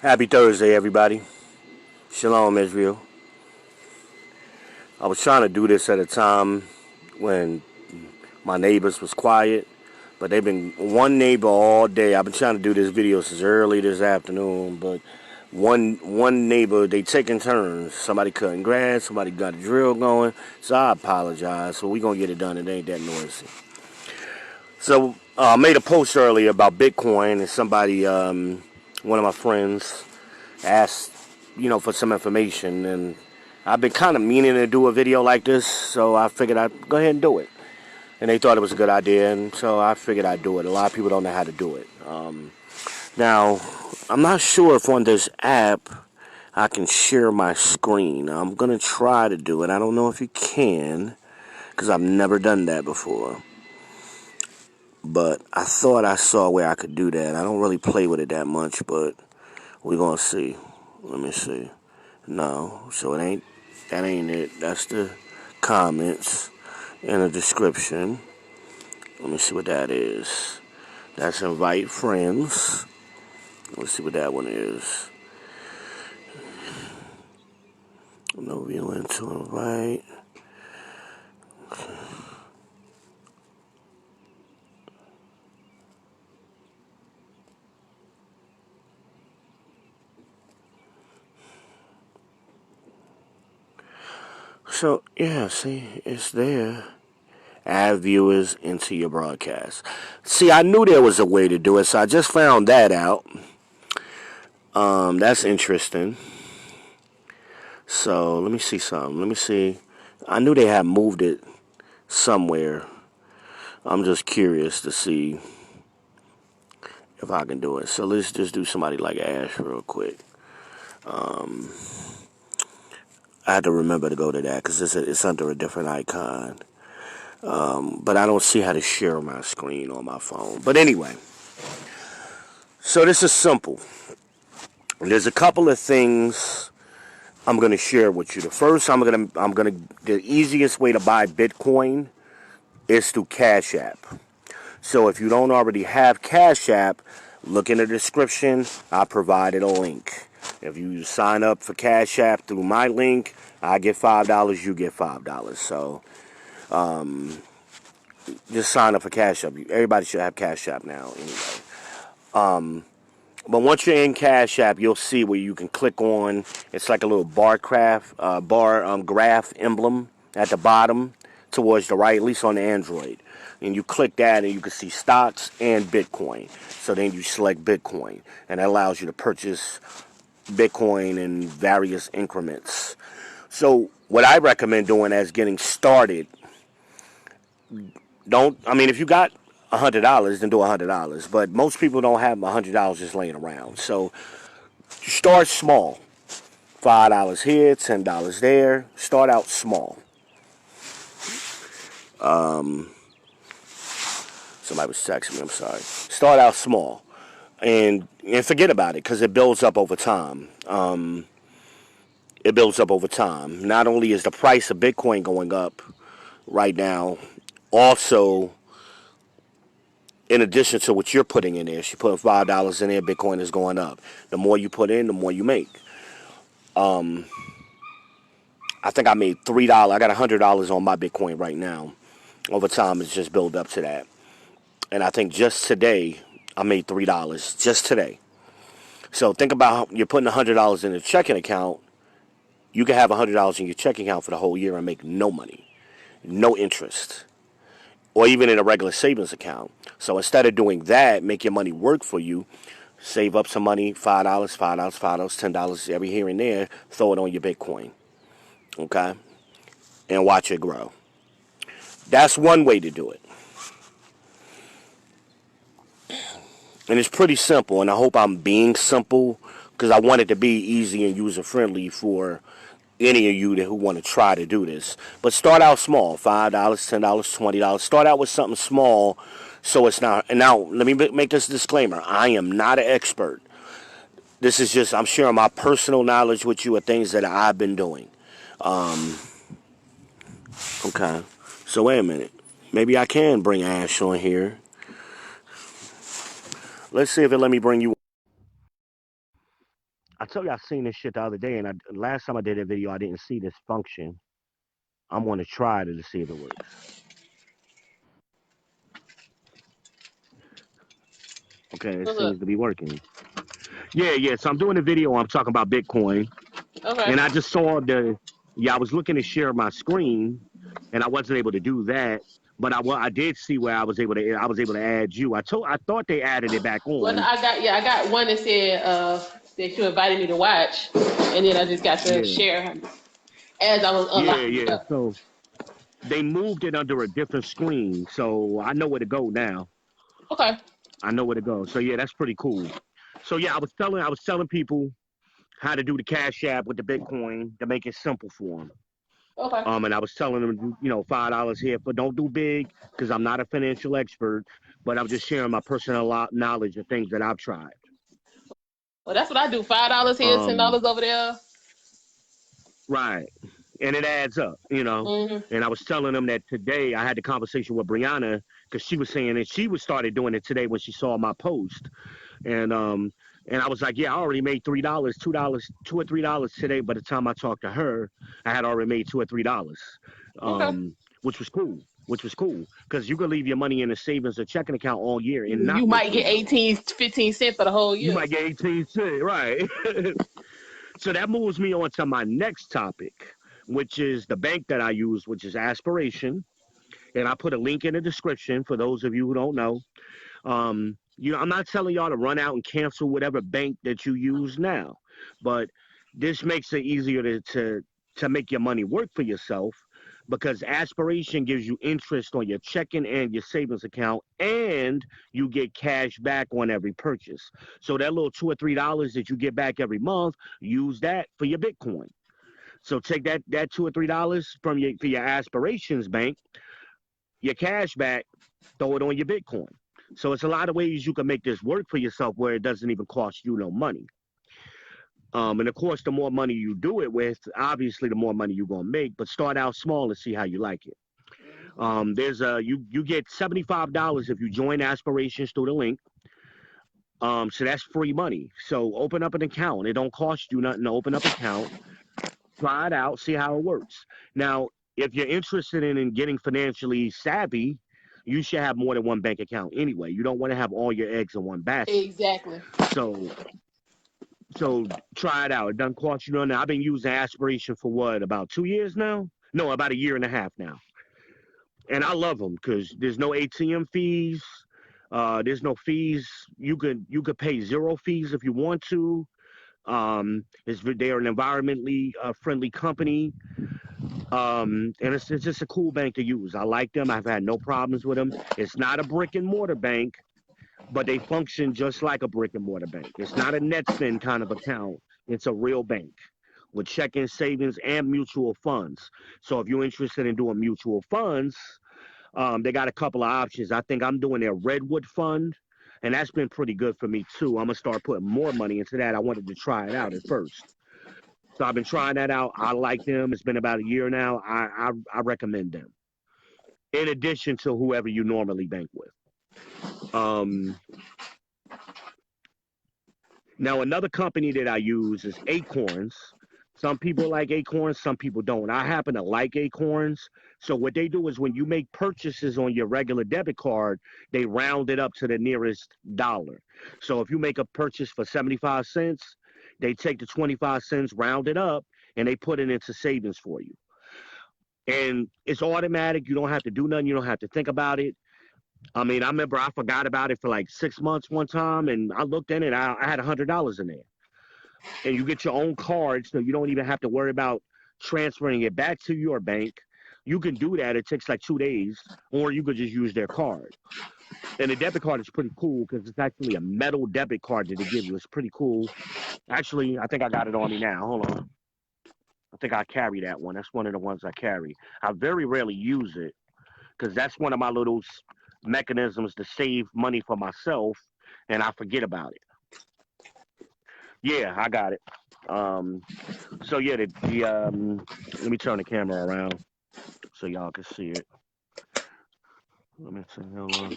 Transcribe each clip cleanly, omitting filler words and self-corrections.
Happy Thursday, everybody. Shalom, Israel. I was trying to do this at a time when my neighbors was quiet, but they've been one neighbor all day. I've been trying to do this video since early this afternoon, but one neighbor, they taking turns. Somebody cutting grass, somebody got a drill going, so I apologize. So we gonna get it done. It ain't that noisy. So I made a post earlier about Bitcoin, and somebody, one of my friends, asked, for some information, and I've been kind of meaning to do a video like this, so I figured I'd go ahead and do it. And they thought it was a good idea, and so I figured I'd do it. A lot of people don't know how to do it. Now, I'm not sure if on this app I can share my screen. I'm going to try to do it. I don't know if you can, because I've never done that before. But I thought I saw where I could do that. I don't really play with it that much, but we're going to see. Let me see. No, so that ain't it. That's the comments and the description. Let me see what that is. That's invite friends. Let's see what that one is. No viewing to invite. So, yeah, see, it's there. Add viewers into your broadcast. See, I knew there was a way to do it, so I just found that out. That's interesting. So, let me see something. Let me see. I knew they had moved it somewhere. I'm just curious to see if I can do it. So let's just do somebody like Ash real quick. I had to remember to go to that because it's under a different icon. But I don't see how to share my screen on my phone. But anyway, so this is simple. There's a couple of things I'm going to share with you. The first, the easiest way to buy Bitcoin is through Cash App. So if you don't already have Cash App, look in the description. I provided a link. If you sign up for Cash App through my link, I get $5, you get $5. So just sign up for Cash App. Everybody should have Cash App now anyway. But once you're in Cash App, you'll see where you can click on. It's like a little graph emblem at the bottom towards the right, at least on the Android. And you click that and you can see stocks and Bitcoin. So then you select Bitcoin, and that allows you to purchase Bitcoin in various increments. So what I recommend doing as getting started, if you got $100, then do $100. But most people don't have $100 just laying around. So start small. $5 here, $10 there. Start out small. Somebody was texting me, I'm sorry. Start out small. And forget about it, because it builds up over time. It builds up over time. Not only is the price of Bitcoin going up right now, also, in addition to what you're putting in there, if you put $5 in there, Bitcoin is going up. The more you put in, the more you make. I think I made $3. I got $100 on my Bitcoin right now. Over time, it's just built up to that. And I think just today, I made $3. Just today. So think about how you're putting $100 in a checking account. You can have $100 in your checking account for the whole year and make no money, no interest, or even in a regular savings account. So instead of doing that, make your money work for you. Save up some money, $5, $5, $5, $10 every here and there. Throw it on your Bitcoin, okay, and watch it grow. That's one way to do it. And it's pretty simple, and I hope I'm being simple because I want it to be easy and user-friendly for any of you who want to try to do this. But start out small, $5, $10, $20. Start out with something small so it's not. And now, let me make this disclaimer. I am not an expert. This is just, I'm sharing my personal knowledge with you of things that I've been doing. Okay. So wait a minute. Maybe I can bring Ash on here. Let's see if it let me bring you. I told you I seen this shit the other day, and last time I did a video, I didn't see this function. I'm gonna try it to see if it works. Okay, it What's seems up? to be working. Yeah, yeah. So I'm doing a video. I'm talking about Bitcoin, Okay. and I just saw the. Yeah, I was looking to share my screen, and I wasn't able to do that. But I did see where I was able to add you. I thought they added it back Well, no, on. I got one that said that you invited me to watch, and then I just got to Yeah, share as I was yeah, unlocking yeah. stuff. So they moved it under a different screen, so I know where to go now. Okay. I know where to go. So yeah, that's pretty cool. So yeah, I was telling people how to do the Cash App with the Bitcoin to make it simple for them. Okay. And I was telling them, $5 here, but don't do big because I'm not a financial expert, but I'm just sharing my personal knowledge of things that I've tried. Well, that's what I do. $5 here, Um, $10 over there. right, and it adds up. Hmm. And I was telling them that today I had the conversation with Brianna because she was saying that she was started doing it today when she saw my post, and and I was like, yeah, I already made $3, $2 or $3 today. By the time I talked to her, I had already made $2 or $3, Okay. which was cool. Which was cool because you could leave your money in a savings or checking account all year and not You make might get $3. 18, 15 cents for the whole You year. might get 18 cents, right? So that moves me on to my next topic, which is the bank that I use, which is Aspiration. And I put a link in the description for those of you who don't know. I'm not telling y'all to run out and cancel whatever bank that you use now, but this makes it easier to make your money work for yourself because Aspiration gives you interest on your checking and your savings account, and you get cash back on every purchase. So that little $2 or $3 that you get back every month, use that for your Bitcoin. So take that $2 or $3 from your Aspirations bank, your cash back, throw it on your Bitcoin. So it's a lot of ways you can make this work for yourself where it doesn't even cost you no money. And of course, the more money you do it with, obviously, the more money you're gonna make. But start out small and see how you like it. There's a you get $75 if you join Aspirations through the link. So that's free money. So open up an account. It don't cost you nothing to open up an account. Try it out, see how it works. Now, if you're interested in getting financially savvy, you should have more than one bank account anyway. You don't want to have all your eggs in one basket. Exactly. So so try it out. It doesn't cost you nothing. I've been using Aspiration for what, about 2 years now? No, about a year and a half now. And I love them because there's no ATM fees. There's no fees. You could pay zero fees if you want to. They're an environmentally friendly company. And it's just a cool bank to use. I like them. I've had no problems with them. It's not a brick and mortar bank, but they function just like a brick and mortar bank. It's not a net spend kind of account. It's a real bank with checking, savings, and mutual funds. So if you're interested in doing mutual funds, they got a couple of options. I think I'm doing their Redwood fund, and that's been pretty good for me too. I'm gonna start putting more money into that. I wanted to try it out at first. So I've been trying that out. I like them. It's been about a year now. I recommend them. In addition to whoever you normally bank with. Um, Now another company that I use is Acorns. Some people like Acorns, some people don't. I happen to like Acorns. So what they do is when you make purchases on your regular debit card, they round it up to the nearest dollar. So if you make a purchase for 75 cents, they take the 25 cents, round it up, and they put it into savings for you. And it's automatic. You don't have to do nothing. You don't have to think about it. I mean, I remember I forgot about it for like 6 months one time, and I looked in it. I had $100 in there, and you get your own card, so you don't even have to worry about transferring it back to your bank. You can do that. It takes like 2 days, or you could just use their card. And the debit card is pretty cool because it's actually a metal debit card that they give you. It's pretty cool. Actually, I think I got it on me now. Hold on. I think I carry that one. That's one of the ones I carry. I very rarely use it because that's one of my little mechanisms to save money for myself, and I forget about it. Yeah, I got it. Um, so yeah, let me turn the camera around so y'all can see it. Let me see. Hold on.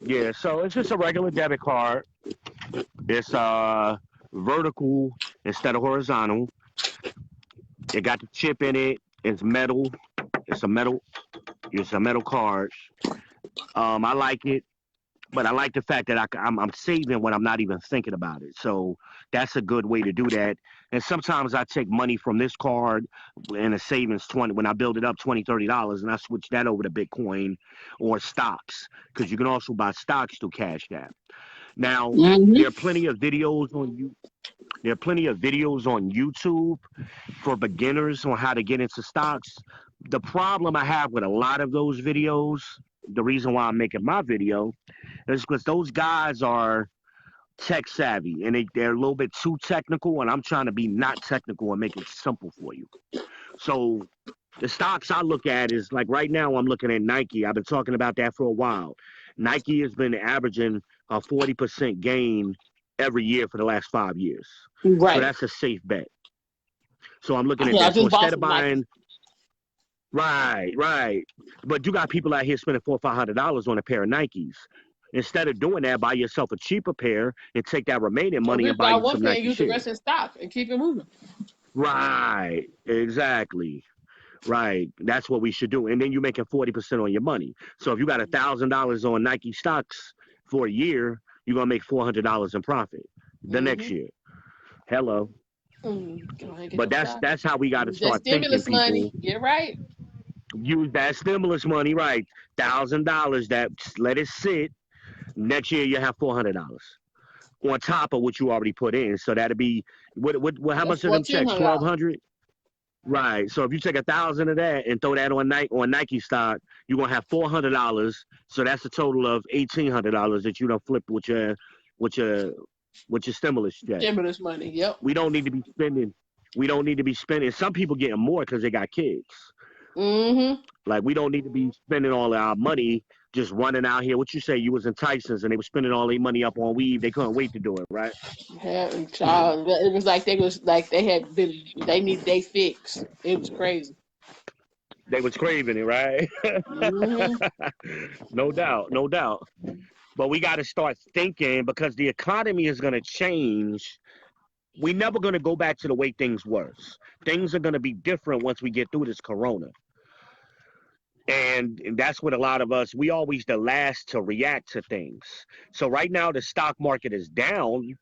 Yeah, so it's just a regular debit card. It's vertical. instead of horizontal. It got the chip in it. It's metal. It's a metal. It's a metal card. I like it, but I like the fact that I'm saving when I'm not even thinking about it. So that's a good way to do that. And sometimes I take money from this card and a savings 20 when I build it up $20, $30, and I switch that over to Bitcoin or stocks because you can also buy stocks through Cash App. Now there are plenty of videos on you. There are plenty of videos on YouTube for beginners on how to get into stocks. The problem I have with a lot of those videos, the reason why I'm making my video, is because those guys are tech savvy and they're a little bit too technical, and I'm trying to be not technical and make it simple for you. So the stocks I look at is like right now I'm looking at Nike. I've been talking about that for a while. Nike has been averaging a 40% gain every year for the last 5 years. Right. So that's a safe bet. So I'm looking at Yeah, I that. So just bought instead of some Nike. buying, right. But you got people out here spending $400 or $500 on a pair of Nikes. Instead of doing that, buy yourself a cheaper pair and take that remaining Or money and just buy buy you one some pair and Nike use the shares. rest in stock and keep it moving. Right. Exactly. Right. That's what we should do. And then you're making 40% on your money. So if you got $1,000 on Nike stocks for a year, you're gonna make $400 in profit the next year. Hello. But that's how we got to Use that start thinking, stimulus money. people. Get right. Use that stimulus money, right? $1,000. That let it sit. Next year you have $400 on top of what you already put in. So that'd be what how That's much of them checks? $1,400. 1,200. Right. So if you take 1,000 of that and throw that on Nike stock, you're gonna have $400. So that's a total of $1,800 that you don't flip with your stimulus check. Stimulus money. Yep. We don't need to be spending. We don't need to be spending. Some people getting more because they got kids. Like we don't need to be spending all our money just running out here. What you say? You was in Tyson's and they were spending all their money up on weed. They couldn't wait to do it, right? Yeah, child. It was like they need they fix. It was crazy. They was craving it, right? No doubt, no doubt. But we got to start thinking because the economy is going to change. We're never going to go back to the way things were. Things are going to be different once we get through this corona. And that's what a lot of us, we always the last to react to things. So right now the stock market is down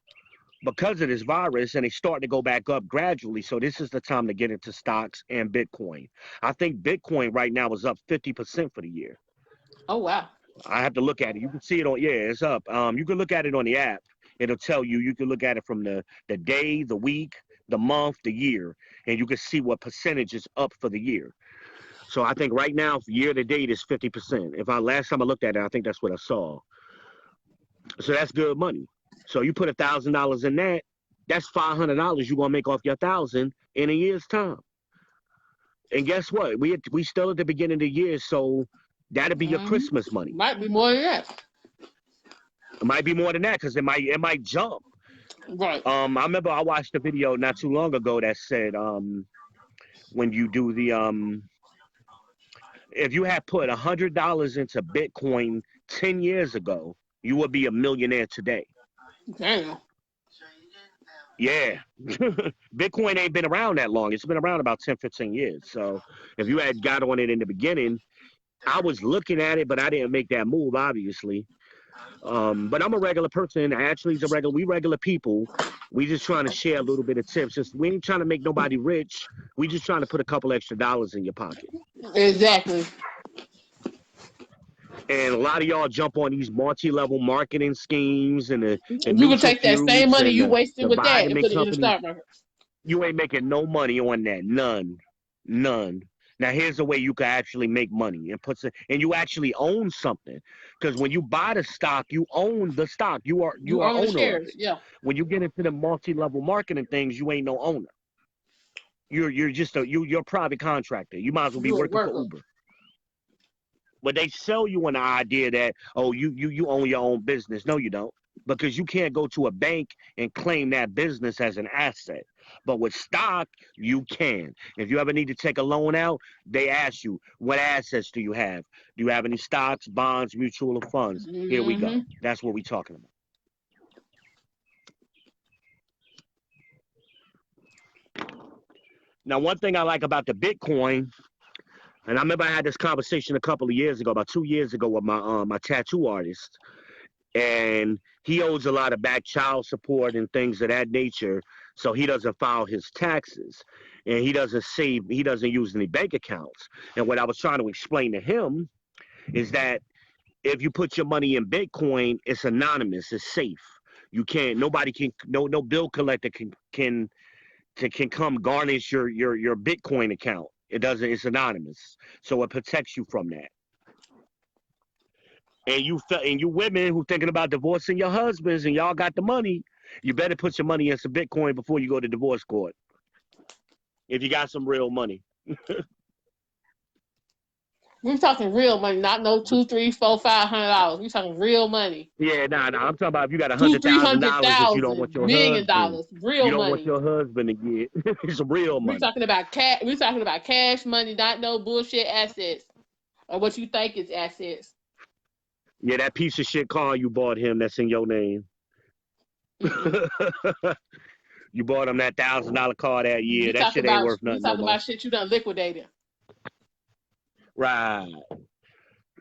because of this virus and it's starting to go back up gradually. So this is the time to get into stocks and Bitcoin. I think Bitcoin right now is up 50% for the year. Oh, wow. I have to look at it. You can see it on, it's up. You can look at it on the app. It'll tell you, you can look at it from the day, the week, the month, the year, and you can see what percentage is up for the year. So I think right now, year to date is 50%. Last time I looked at it, I think that's what I saw. So that's good money. So you put $1,000 in that, that's $500 you're gonna make off your 1,000 in a year's time. And guess what? We still at the beginning of the year, so that'll be your Christmas money. Might be more than that. It might be more than that because it might jump. Right. I remember I watched a video not too long ago that said when you do the if you had put $100 into Bitcoin 10 years ago, you would be a millionaire today. Damn. Yeah. Bitcoin ain't been around that long. It's been around about 10, 15 years. So if you had got on it in the beginning, I was looking at it, but I didn't make that move, obviously. But I'm a regular person. Ashley's we regular people. We just trying to share a little bit of tips. We ain't trying to make nobody rich. We just trying to put a couple extra dollars in your pocket. Exactly. And a lot of y'all jump on these multi-level marketing schemes and the You can take that same money you wasted with that and put it in the stock market. You ain't making no money on that. None. Now here's the way you can actually make money and you actually own something. Because when you buy the stock, you own the stock. You are owner of it. Yeah. When you get into the multi-level marketing things, you ain't no owner. You're just you're a private contractor. You might as well be working for Uber. But they sell you an idea that, oh, you own your own business. No, you don't. Because you can't go to a bank and claim that business as an asset. But with stock, you can. If you ever need to take a loan out, they ask you, what assets do you have? Do you have any stocks, bonds, mutual funds? Here we go. That's what we're talking about. Now, one thing I like about the Bitcoin, and I remember I had this conversation a couple of years ago, about 2 years ago, with my tattoo artist, and he owes a lot of back child support and things of that nature, so he doesn't file his taxes, and he doesn't use any bank accounts. And what I was trying to explain to him is that if you put your money in Bitcoin, it's anonymous, it's safe. You can't, nobody can, no bill collector can come garnish your Bitcoin account. It doesn't. It's anonymous, so it protects you from that. And you women who thinking about divorcing your husbands and y'all got the money, you better put your money in some Bitcoin before you go to divorce court. If you got some real money. We're talking real money, not no $2, $3, $4, $500. We're talking real money. Yeah, nah. I'm talking about if you got Two, $100,000 three hundred that you don't want thousand, your million husband, dollars, real money. to get. It's real We're money. talking about cash. We're talking about cash money, not no bullshit assets or what you think is assets. Yeah, that piece of shit car you bought him that's in your name. You bought him that $1,000 car that year. You That talking shit ain't about worth you nothing no talking more. about shit you done liquidated. Right.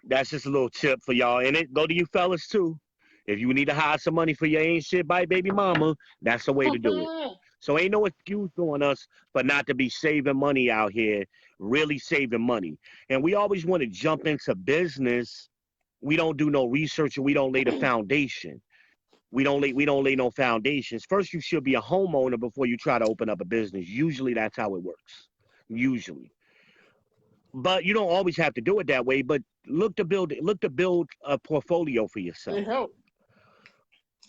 That's just a little tip for y'all. And it go to you fellas too. If you need to hide some money for your ain't shit by baby mama, that's the way to do it. So ain't no excuse on us for not to be saving money out here, really saving money. And we always want to jump into business. We don't do no research and we don't lay the foundation. We don't lay no foundations. First, you should be a homeowner before you try to open up a business. Usually that's how it works. Usually. But you don't always have to do it that way. But look to build a portfolio for yourself. It helps.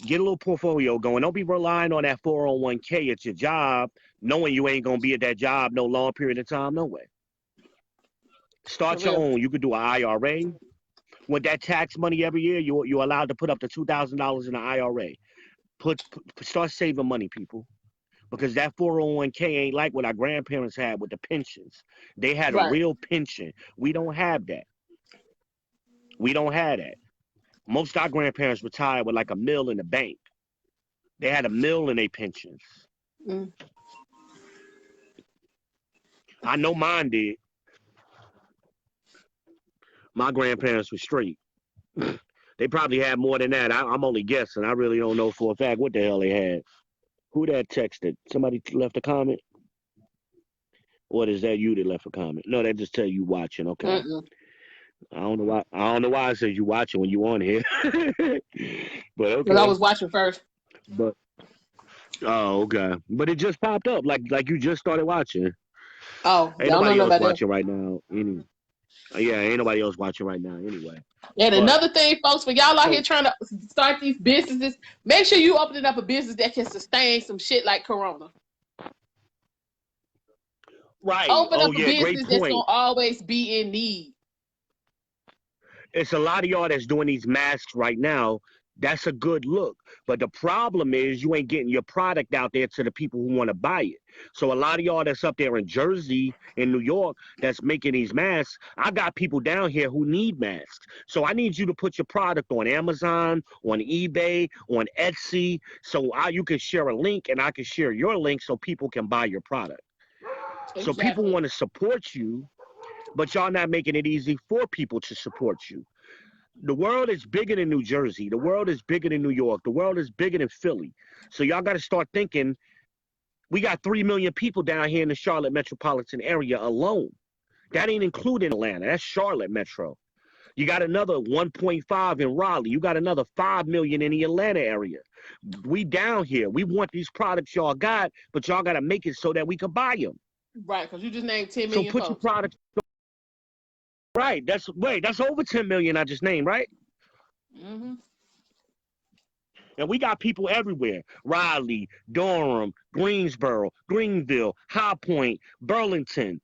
Get a little portfolio going. Don't be relying on that 401k at your job, knowing you ain't gonna be at that job no long period of time, no way. Start your own. You could do an IRA. With that tax money every year, you're allowed to put up to $2,000 in an IRA. Start saving money, people. Because that 401k ain't like what our grandparents had with the pensions. They had a real pension. We don't have that. We don't have that. Most of our grandparents retired with like $1 million in the bank. They had $1 million in their pensions. I know mine did. My grandparents were straight. They probably had more than that. I'm only guessing. I really don't know for a fact what the hell they had. Who that texted? Somebody left a comment? Or is that you that left a comment? No, that just tell you watching. Okay. I don't know why. I don't know why it says you watching when you on here. But okay. Because I was watching first. But okay. But it just popped up like you just started watching. Oh, ain't nobody else watching right now. Ain't nobody else watching right now anyway. And another thing, folks, for y'all out here trying to start these businesses, make sure you opening up a business that can sustain some shit like Corona. Right. Open up a business that's gonna always be in need. It's a lot of y'all that's doing these masks right now. That's a good look. But the problem is you ain't getting your product out there to the people who want to buy it. So a lot of y'all that's up there in Jersey, in New York, that's making these masks, I got people down here who need masks. So I need you to put your product on Amazon, on eBay, on Etsy, so you can share a link and I can share your link so people can buy your product. Exactly. So people want to support you, but y'all not making it easy for people to support you. The world is bigger than New Jersey. The world is bigger than New York. The world is bigger than Philly. So y'all got to start thinking, we got 3 million people down here in the Charlotte metropolitan area alone. That ain't including Atlanta. That's Charlotte metro. You got another 1.5 in Raleigh. You got another 5 million in the Atlanta area. We down here. We want these products y'all got, but y'all got to make it so that we can buy them. Right, because you just named 10 million. So put your products. Right, that's over 10 million I just named, right? Mm-hmm. And we got people everywhere. Raleigh, Durham, Greensboro, Greenville, High Point, Burlington,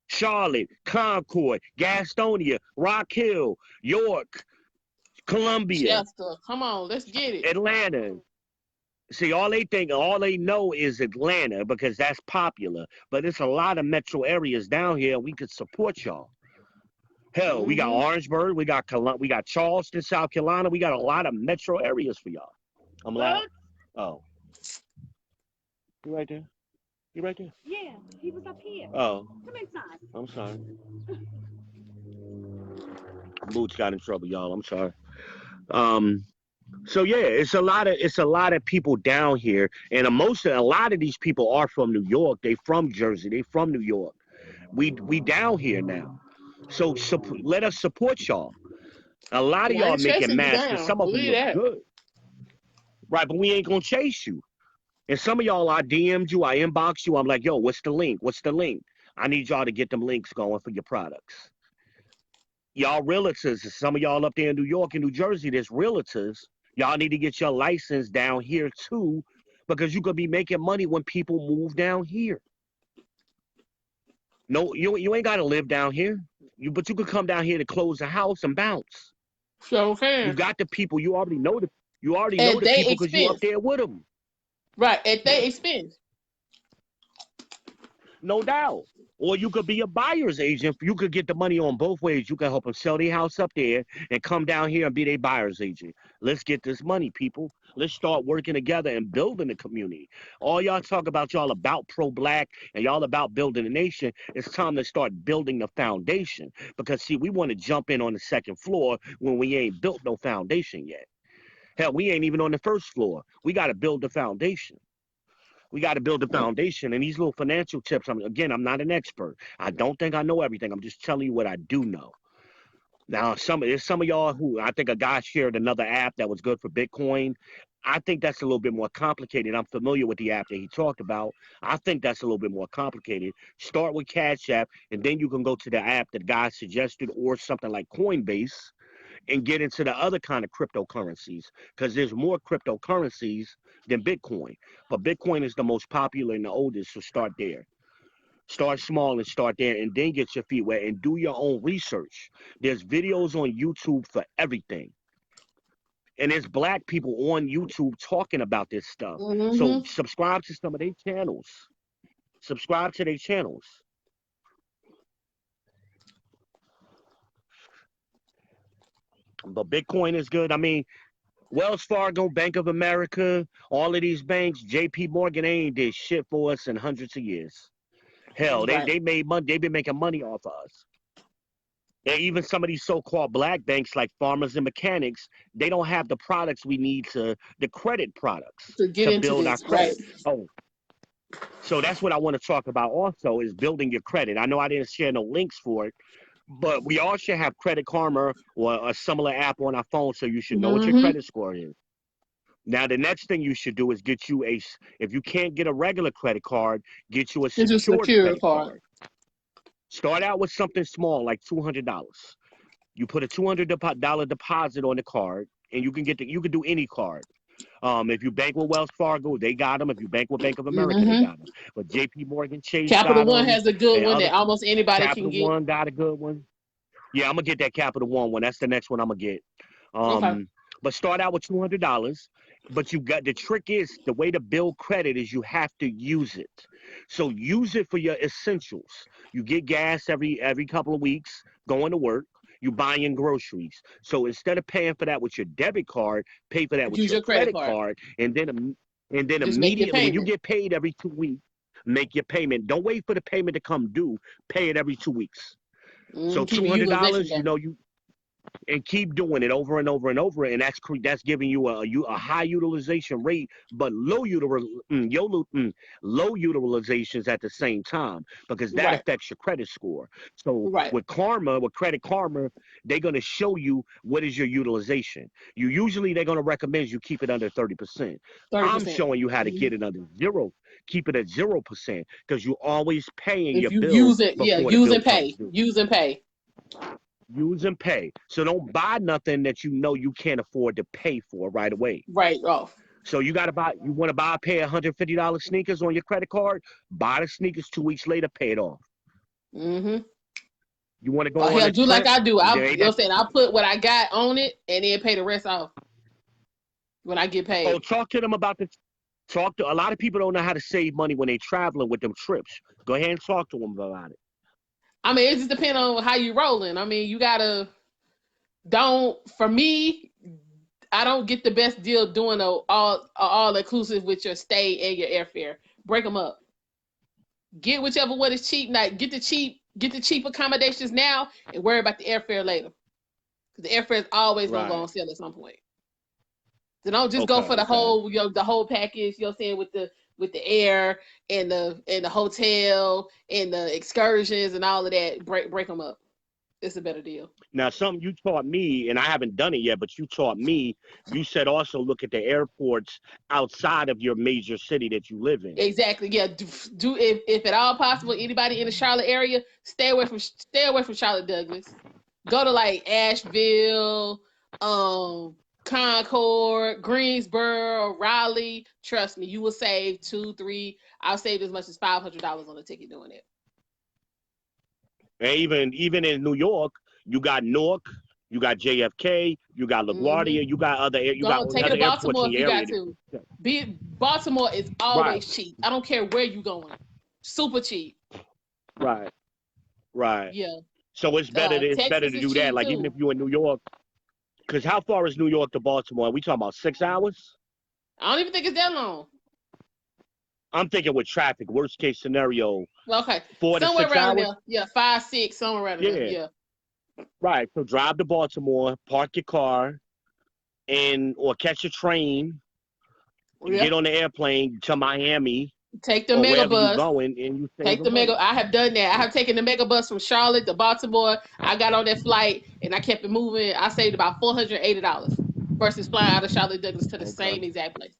Charlotte, Concord, Gastonia, Rock Hill, York, Columbia. Chester. Come on, let's get it. Atlanta. See, all they know is Atlanta because that's popular. But it's a lot of metro areas down here we could support y'all. Hell, we got Orangeburg, we got Charleston, South Carolina. We got a lot of metro areas for y'all. I'm loud. Oh, you right there? You right there? Yeah, he was up here. Oh, Come inside. I'm sorry. Boots got in trouble, y'all. I'm sorry. Um, so yeah, it's a lot of people down here, and a lot of these people are from New York. They from Jersey. They from New York. We down here now. So let us support y'all. A lot of Yeah, I y'all ain't making chasing you masks, and down. some of them Believe look that. good, right? But we ain't gonna chase you. And some of y'all, I DM'd you, I inboxed you. I'm like, yo, what's the link? What's the link? I need y'all to get them links going for your products. Y'all realtors, some of y'all up there in New York and New Jersey, there's realtors. Y'all need to get your license down here too, because you could be making money when people move down here. No, you ain't gotta live down here. But you could come down here to close a house and bounce. So You can. got the people. You already know At the they people because you up expense. there with them. Right, at they expense. No doubt. Or you could be a buyer's agent. You could get the money on both ways. You can help them sell their house up there and come down here and be their buyer's agent. Let's get this money, people. Let's start working together and building the community. All y'all talk about, y'all about pro-black and y'all about building a nation. It's time to start building the foundation. Because see, we want to jump in on the second floor when we ain't built no foundation yet. Hell, we ain't even on the first floor. We got to build the foundation. We got to build a foundation. And these little financial tips, I'm not an expert. I don't think I know everything. I'm just telling you what I do know. Now, there's some of y'all who I think a guy shared another app that was good for Bitcoin. I think that's a little bit more complicated. I'm familiar with the app that he talked about. I think that's a little bit more complicated. Start with Cash App, and then you can go to the app that guy suggested or something like Coinbase and get into the other kind of cryptocurrencies because there's more cryptocurrencies than Bitcoin. But Bitcoin is the most popular and the oldest, so start there. Start small and start there and then get your feet wet and do your own research. There's videos on YouTube for everything. And there's black people on YouTube talking about this stuff. So Mm-hmm. subscribe to some of their channels. Subscribe to their channels. But Bitcoin is good. I mean, Wells Fargo, Bank of America, all of these banks, JP Morgan, they ain't did shit for us in hundreds of years. Hell, Right. they made money. They've been making money off of us. And even some of these so-called black banks like Farmers and Mechanics, they don't have the products we need the credit products To get to into build our this, right? credit. Oh, so that's what I want to talk about also is building your credit. I know I didn't share no links for it, but we all should have Credit Karma or a similar app on our phone, so you should know what your Mm-hmm. credit score is. Now, the next thing you should do is get you if you can't get a regular credit card, get you a It's a secured secure credit card. card. Start out with something small, like $200. You put a $200 deposit on the card, and you can do any card. If you bank with Wells Fargo, they got them. If you bank with Bank of America, they Mm-hmm. got them. But J.P. Morgan Chase Capital got One them, has a good and one other that almost anybody can Capital get. One got a good one. Yeah, I'm gonna get that Capital One. That's the next one I'm gonna get. Okay. Um, but start out with $200. But you got the trick is the way to build credit is you have to use it. So use it for your essentials. You get gas every couple of weeks going to work. You buying groceries. So instead of paying for that with your debit card, pay for that with Use your your credit credit card. card, and then Just make your immediately when you payment. get paid every 2 weeks, make your payment. Don't wait for the payment to come due. Pay it every 2 weeks. So Keep two your hundred utilization dollars, down. and keep doing it over and over and over, and that's giving you a high utilization rate, but low utilizations at the same time because that Right. affects your credit score. So Right. with Credit Karma, they're going to show you what is your utilization. They're going to recommend you keep it under 30%. I'm 30%. showing you how to get it under zero. Keep it at 0% because you're always paying If your you bill use it, yeah, before the use bill and comes pay. due. Use and pay. Use and pay. So don't buy nothing that you know you can't afford to pay for right away. Right off. So you want to buy a pair of $150 sneakers on your credit card, buy the sneakers 2 weeks later, pay it off. Mm-hmm. You want to Or go on hell, a do like trip, I do. there ain't that. I'm saying I'll put what I got on it and then pay the rest off when I get Oh, paid. talk to them about the talk to a lot of people don't know how to save money when they traveling with them trips. Go ahead and talk to them about it. I mean, it just depends on how you rolling. I mean, you gotta for me, I don't get the best deal doing all inclusive with your stay and your airfare. Break them up. Get whichever one is cheap. Like get the cheap accommodations now, and worry about the airfare later. Because the airfare is always gonna go on sale at some point. So don't just go for the whole, the whole package. You know what I'm saying, with the air and the hotel and the excursions and all of that. Break them up. It's a better deal. Now, something you taught me, and I haven't done it yet, but you taught me, you said also look at the airports outside of your major city that you live in. Exactly. Yeah. Do if at all possible, anybody in the Charlotte area, stay away from Charlotte Douglas. Go to like Asheville, Concord, Greensboro, Raleigh. Trust me, you will save $200, $300. I'll save as much as $500 on a ticket doing it. And even in New York, you got Newark, you got JFK, you got LaGuardia, you got other airports in your area. Baltimore is always cheap. I don't care where you're going. Super cheap. Right. Yeah. So it's better to do that. Like, even if you're in New York, because how far is New York to Baltimore? Are we talking about 6 hours? I don't even think it's that long. I'm thinking with traffic, worst case scenario. Okay. 4 to 6 hours? There. Yeah, 5, 6, somewhere around there. Yeah. Right. So drive to Baltimore, park your car, or catch a train, get on the airplane to Miami. Take the mega bus. Going, and you take the mega. I have done that. I have taken the mega bus from Charlotte to Baltimore. I got on that flight and I kept it moving. I saved about $480 versus flying out of Charlotte Douglas to the same exact place.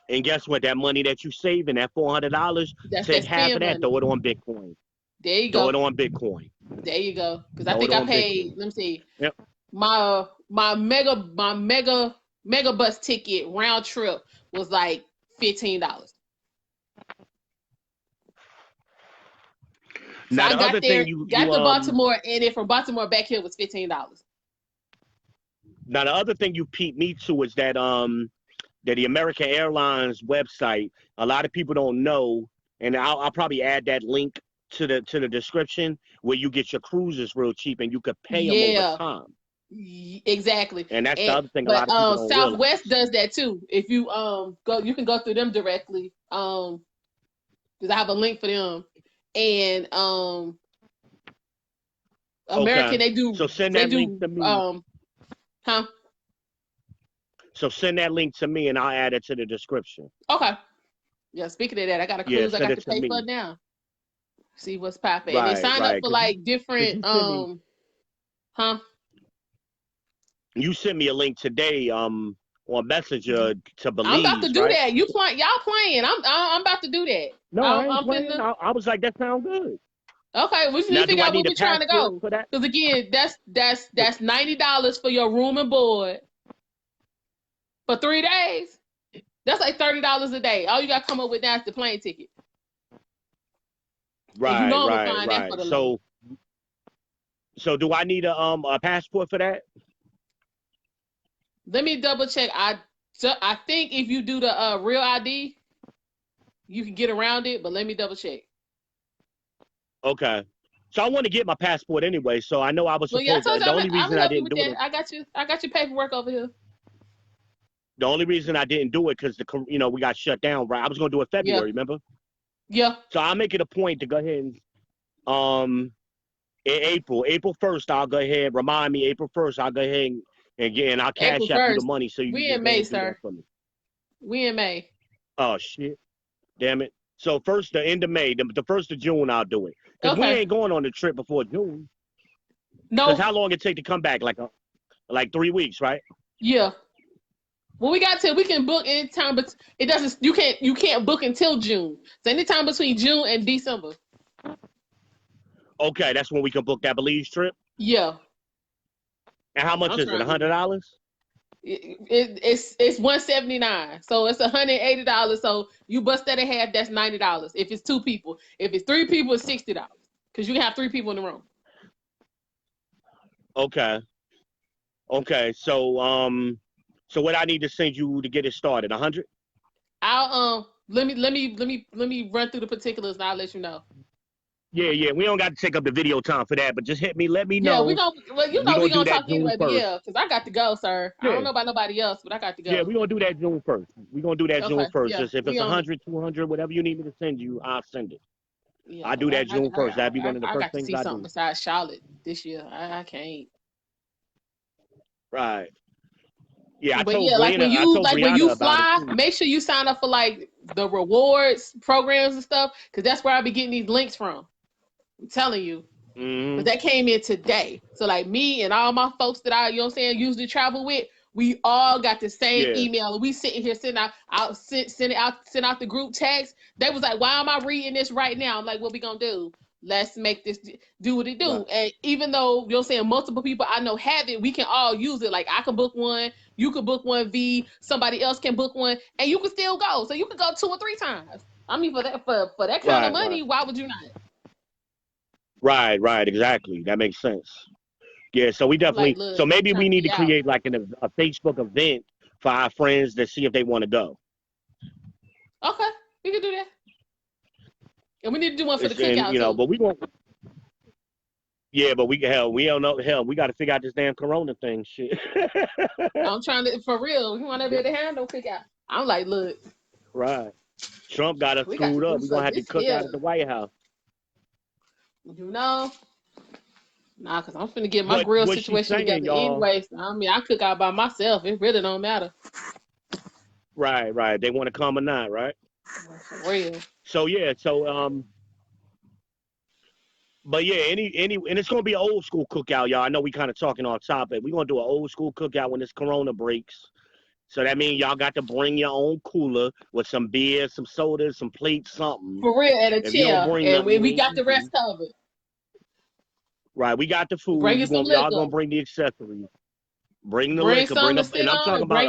And guess what? That money that you saving, that $400, take half of that, throw it on Bitcoin. There you go. Throw it on Bitcoin. There you go. Because I think I paid. Bitcoin. Let me see. Yep. My mega bus ticket round trip was like $15. So now, I got there, got to Baltimore, and then from Baltimore back here was $15. Now, the other thing you peeped me to is that that the American Airlines website, a lot of people don't know, and I'll probably add that link to the description where you get your cruises real cheap and you could pay them over time. Exactly. And that's the other thing. But a lot of people don't Southwest does that too. If you you can go through them directly. Because I have a link for them. And American, they do. So send that link to me. So send that link to me and I'll add it to the description. Okay. Yeah, speaking of that, I got a cruise I got to pay for now. See what's popping. And they sign up for like different You sent me a link today on Messenger to Belize. I'm about to do that. Y'all playing. I'm about to do that. No, I ain't playing. I was like, that sounds good. Okay, we need to figure out where we're trying to go. Because again, that's $90 for your room and board for 3 days. That's like $30 a day. All you got to come up with now is the plane ticket. Right, right. So do I need a passport for that? Let me double check. I think if you do the real ID, you can get around it, but let me double check. Okay. So I want to get my passport anyway, so I know I was supposed to. The only reason I didn't do it. I got your paperwork over here. The only reason I didn't do it because we got shut down. Right, I was going to do it February. Remember? Yeah. So I'll make it a point to go ahead and in April 1st, I'll go ahead. Remind me April 1st. I'll go ahead and I'll cash out you the money so you. We in May, sir. We in May. Oh shit! Damn it! So the end of May, the 1st of June, I'll do it because we ain't going on the trip before June. No. Because how long it take to come back? Like 3 weeks, right? Yeah. Well, we can book anytime, but it doesn't. You can't book until June. So anytime between June and December. Okay, that's when we can book that Belize trip. Yeah. And how much is it? $100? It's $179. So it's $180. So you bust that in half. That's $90. If it's 2 people. If it's 3 people, it's $60. Because you can have 3 people in the room. Okay. So what I need to send you to get it started? 100? I'll let me run through the particulars and I'll let you know. Yeah. We don't got to take up the video time for that, but just hit me. Let me Yeah, we know. gonna. Well, you We know we gonna do gonna that talk June anyway. But 1st. yeah, because I got to go, sir. I don't Yeah. know about nobody else, but I got to Yeah, go. we're gonna do that June 1st. We're gonna do that Okay. June 1st. Yeah. Just if We it's on it. 100, 200, whatever you need me to send you, I'll send it. Yeah, I'll because do that June 1st. That'd be one of the I first got to things see I something do. besides Charlotte this year. I can't. Right. Yeah, But yeah, like I told when you Brianna about it fly, too. make sure you sign up for like the rewards programs and stuff, because that's where I be getting these links from. I'm telling you. But Mm-hmm. that came in today. So like me and all my folks that I, usually travel with, we all got the same Yeah. email. We sitting here send out the group text. They was like, why am I reading this right now? I'm like, what we gonna do? Let's make this do what it do. Right. And even though multiple people I know have it, we can all use it. Like I can book one, you could book one, somebody else can book one, and you can still go. So you could go 2 or 3 times. I mean, for that kind of Right. money, why would you not? Right. Exactly. That makes sense. Yeah. So we I'm like, definitely. So look, I'm maybe trying we to need to be out. create like a Facebook event for our friends to see if they want to go. Okay, we can do that. And we need to do one for the And cookout too. but we won't. Yeah, but we don't know. Hell, we got to figure out this damn Corona thing. Shit. I'm trying to, for real. You want to be able to handle cookout? I'm like, look, Right. Trump got us we got to screwed do up. We're gonna something have to this cook year. out at the White House. Nah, because I'm finna get my But grill what she's situation saying, together y'all, anyway. So, I mean, I cook out by myself. It really don't matter. right. They want to come or not, right? For real. So yeah, but yeah, and it's gonna be an old school cookout, y'all. I know we kind of talking off topic. We're gonna do an old school cookout when this Corona breaks. So that means y'all got to bring your own cooler with some beer, some sodas, some plates, something. For real, and a If you don't chair. bring And nothing, you we ain't got the rest eating. covered. Right, we got the food. Bringing some Y'all liquor. gonna bring the accessories. Bring the Bring liquor. something to And sit I'm on talking and about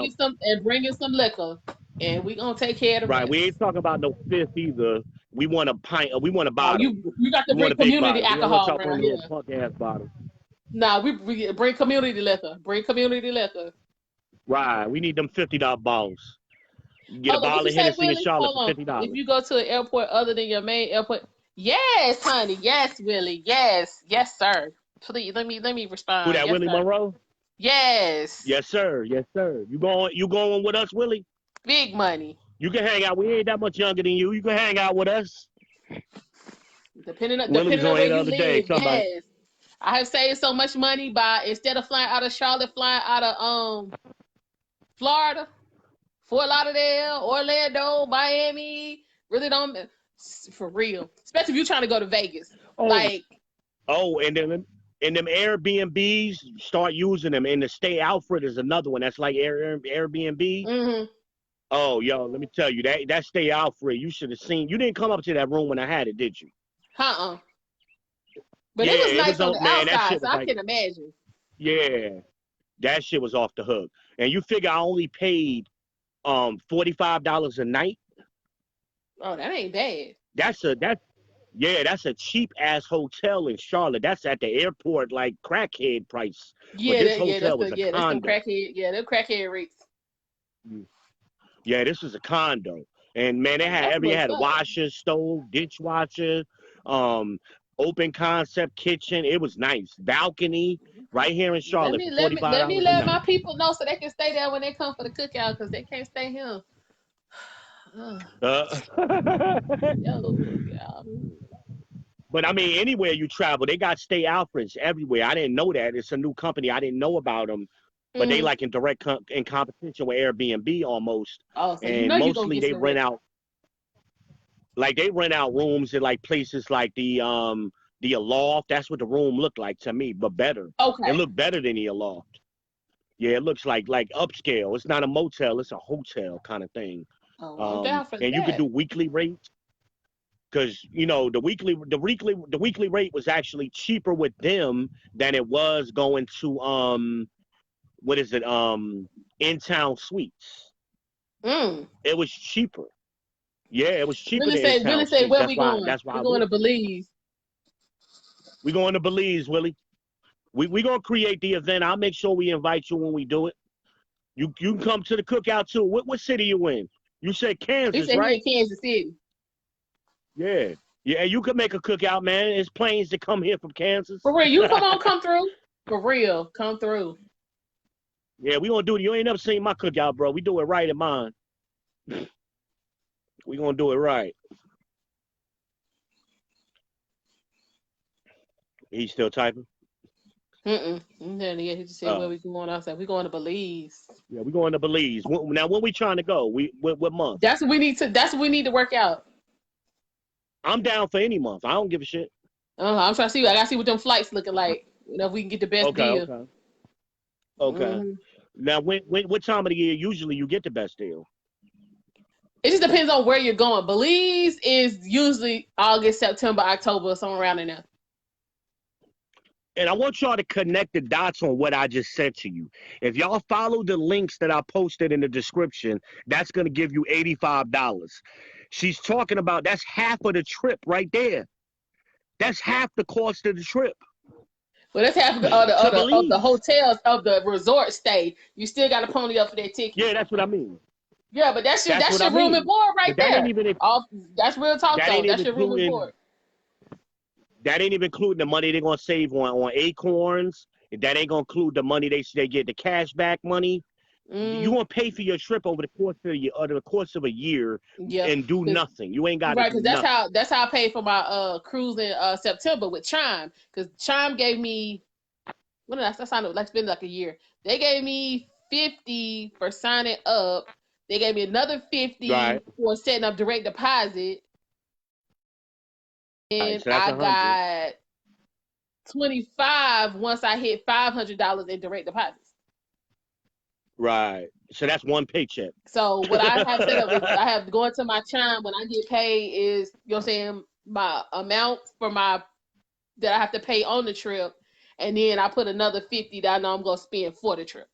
bringing some liquor. And we gonna take care of the right. We rest. ain't talking about no fifth either. We want a pint. We want a Oh, bottle. you got to We want bring a big community bottle. We don't want alcohol y'all around bring here. little punk ass bottles. Nah, we bring community liquor. Bring community liquor. Right. We need them $50 bottles. Get a Hold on, what bottle you of say, Hennessy and Willie? Charlotte Hold for on. If $50. you go to an airport other than your main airport, yes, honey, yes, Willie, yes, sir. Please let me Who respond. that? Yes, Willie sir. Monroe? Yes, Yes, sir. Yes, sir. You going with us, Willie? big money. You can hang out. We ain't that much younger than you. You can hang out with us. Willie was Depending on on where here the you other day live, talking about. yes. I have saved so much money by instead of flying out of Charlotte, flying out of Florida, Fort Lauderdale, Orlando, Miami. Really don't, for real. Especially if you're trying to go to Vegas. Oh, Like, and then them Airbnbs, start using them. And the Stay Alfred is another one. That's like Airbnb. mm-hmm. Oh, yo, let me tell you that Stay Alfred. You should have seen. You didn't come up to that room when I had it, did you? Uh-uh. But Yeah, it was it nice was on on. the Man, that outside, shit so was I like, can imagine. yeah, that shit was off the hook. And you figure I only paid $45 a night. Oh, that ain't bad. That's a cheap ass hotel in Charlotte. That's at the airport, like crackhead price. But this hotel was a That's them condo. them crackhead rates. Yeah, this was a condo. And man, they Oh, had that's what's had a up. washer, stove, dishwasher, um, open concept kitchen. It was nice. Balcony right here in Charlotte for $45 a Let my night. people know so they can stay there when they come for the cookout because they can't stay here. Uh, Yo, yeah. but I mean, anywhere you travel, they got Stay Alfreds everywhere. I didn't know that. It's a new company. I didn't know about them, but they Mm-hmm. like in direct in competition with Airbnb almost. Oh, so you And know you're gonna mostly get they some rent rest. out rooms at like places like the Aloft. That's what the room looked like to me, but better. It Okay. looked better than the Aloft. Yeah, it looks like upscale. It's not a motel, it's a hotel kind of thing. Oh, I'm down for And you could that. do weekly rates because the weekly rate was actually cheaper with them than it was going to what is it in town suites. Mm. It was cheaper. Yeah, it was cheaper than in Really town say suites. where we going? That's why We I going went. to Belize. We going to Belize, Willie. We gonna create the event. I'll make sure we invite you when we do it. You can come to the cookout too. What city you in? You said He Kansas, said he right? in Kansas City. Yeah. Yeah, you could make a cookout, man. It's planes that come here from Kansas. For real, you come through. For real, come through. Yeah, we gonna do it. You ain't never seen my cookout, bro. We do it right in mine. We gonna do it right. He's still typing? Yeah, he just said where we going. I said we going to Belize. Yeah, we going to Belize. Now, when we trying to go? What month? That's what we need to work out. I'm down for any month. I don't give a shit. I'm trying to see. I gotta see what them flights looking like. You know, if we can get the best deal. Okay. Now, what time of the year usually you get the best deal? It just depends on where you're going. Belize is usually August, September, October, somewhere around in there. And I want y'all to connect the dots on what I just said to you. If y'all follow the links that I posted in the description, that's going to give you $85. She's talking about that's half of the trip right there. That's half the cost of the trip. Well, that's half of the hotels of the resort stay. You still got to pony up for that ticket. Yeah, that's what I mean. Yeah, but that's your room and board right there. That's real talk though. That's your room and board. That ain't even including the money they're gonna save on Acorns. That ain't gonna include the money they get, the cash back money. You gonna pay for your trip over the course of a year and do nothing. You ain't got right, because that's how I paid for my cruise in September with Chime. Because Chime gave me I signed up, it's been like a year. They gave me $50 for signing up. They gave me another $50 for setting up direct deposit. And so I got $25 once I hit $500 in direct deposits. Right. So that's one paycheck. So what I have set up is I have to go into my Chime when I get paid is, you know what I'm saying, my amount that I have to pay on the trip. And then I put another $50 that I know I'm going to spend for the trip.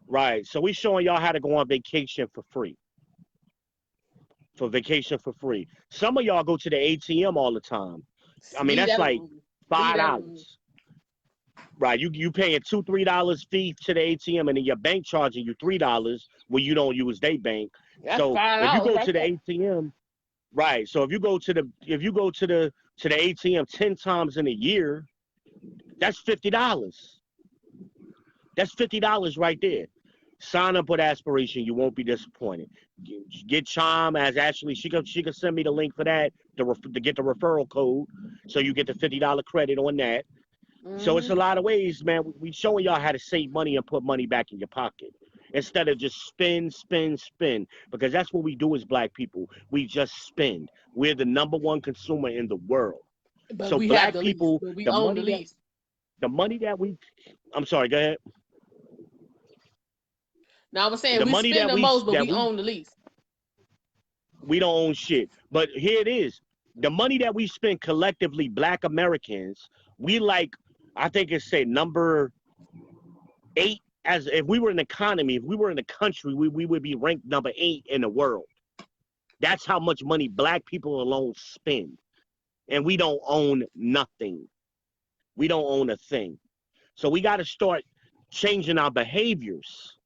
Right. So we showing y'all how to go on vacation for free. Some of y'all go to the ATM all the time. I mean, that's like $5. Right. You paying $2-3 fee to the ATM, and then your bank charging you $3 when you don't use their bank. That's so if you go to the that. ATM, right. So if you go to the ATM 10 times in a year, that's $50. That's $50 right there. Sign up with Aspiration. You won't be disappointed. Get Chime as Ashley. She could send me the link for that to get the referral code, so you get the $50 credit on that. So it's a lot of ways, man. We showing y'all how to save money and put money back in your pocket instead of just spend, because that's what we do as Black people. We just spend. We're the #1 consumer in the world. But so Black people, we own the least. The money that we, I'm sorry, go ahead. Now I was saying we spend the most, but we own the least. We don't own shit. But here it is. The money that we spend collectively, Black Americans, we like, I think it's say number 8. As if we were an economy, if we were in a country, we would be ranked number 8 in the world. That's how much money Black people alone spend. And we don't own nothing. We don't own a thing. So we got to start changing our behaviors.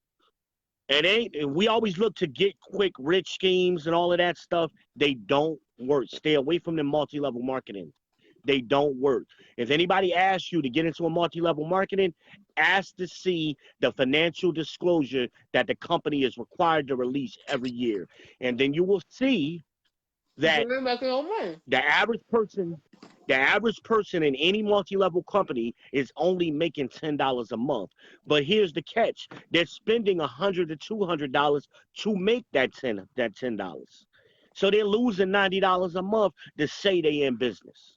We always look to get quick rich schemes and all of that stuff. They don't work. Stay away from the multi-level marketing. They don't work. If anybody asks you to get into a multi-level marketing, ask to see the financial disclosure that the company is required to release every year. And then you will see that the average person in any multi-level company is only making $10 a month. But here's the catch. They're spending $100 to $200 to make that $10. So they're losing $90 a month to say they in business.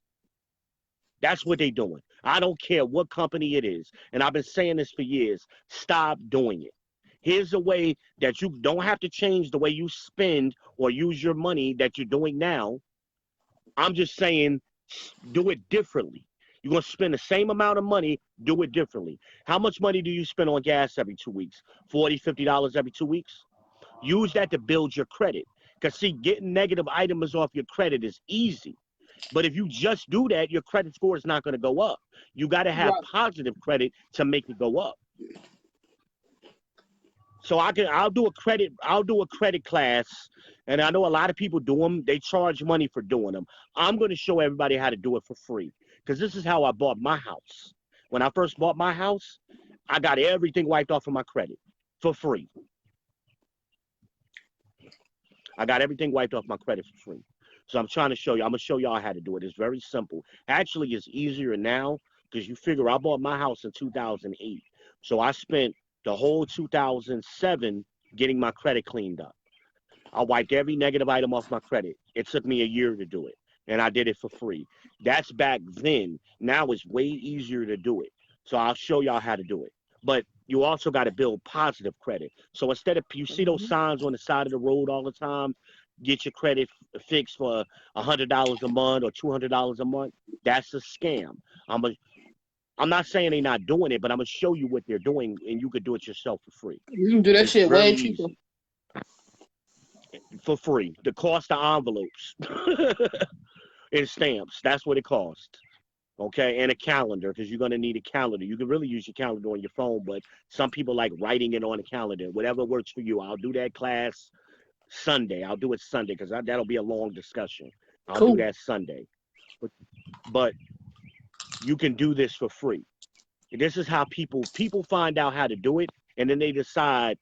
That's what they're doing. I don't care what company it is. And I've been saying this for years. Stop doing it. Here's a way that you don't have to change the way you spend or use your money that you're doing now. I'm just saying, do it differently. You're going to spend the same amount of money, do it differently. How much money do you spend on gas every 2 weeks? $40, $50 every 2 weeks? Use that to build your credit. Because, see, getting negative items off your credit is easy. But if you just do that, your credit score is not going to go up. You got to have positive credit to make it go up. So I'll do a credit class, and I know a lot of people do them. They charge money for doing them. I'm going to show everybody how to do it for free, because this is how I bought my house. When I first bought my house, I got everything wiped off of my credit for free. I got everything wiped off my credit for free. So I'm trying to show you. I'm gonna show y'all how to do it. It's very simple. Actually, it's easier now because you figure I bought my house in 2008, so I spent the whole 2007 getting my credit cleaned up. I wiped every negative item off my credit. It took me a year to do it, and I did it for free. That's back then. Now it's way easier to do it. So I'll show y'all how to do it. But you also got to build positive credit. So instead of, you see those signs on the side of the road all the time, get your credit fixed for $100 a month or $200 a month. That's a scam. I'm not saying they're not doing it, but I'm gonna show you what they're doing, and you could do it yourself for free. You can do that shit way cheaper. For free. The cost of envelopes and stamps. That's what it costs. Okay, and a calendar, because you're gonna need a calendar. You can really use your calendar on your phone, but some people like writing it on a calendar. Whatever works for you. I'll do that class Sunday. I'll do it Sunday because that'll be a long discussion. I'll do that Sunday. But you can do this for free. This is how people find out how to do it, and then they decide,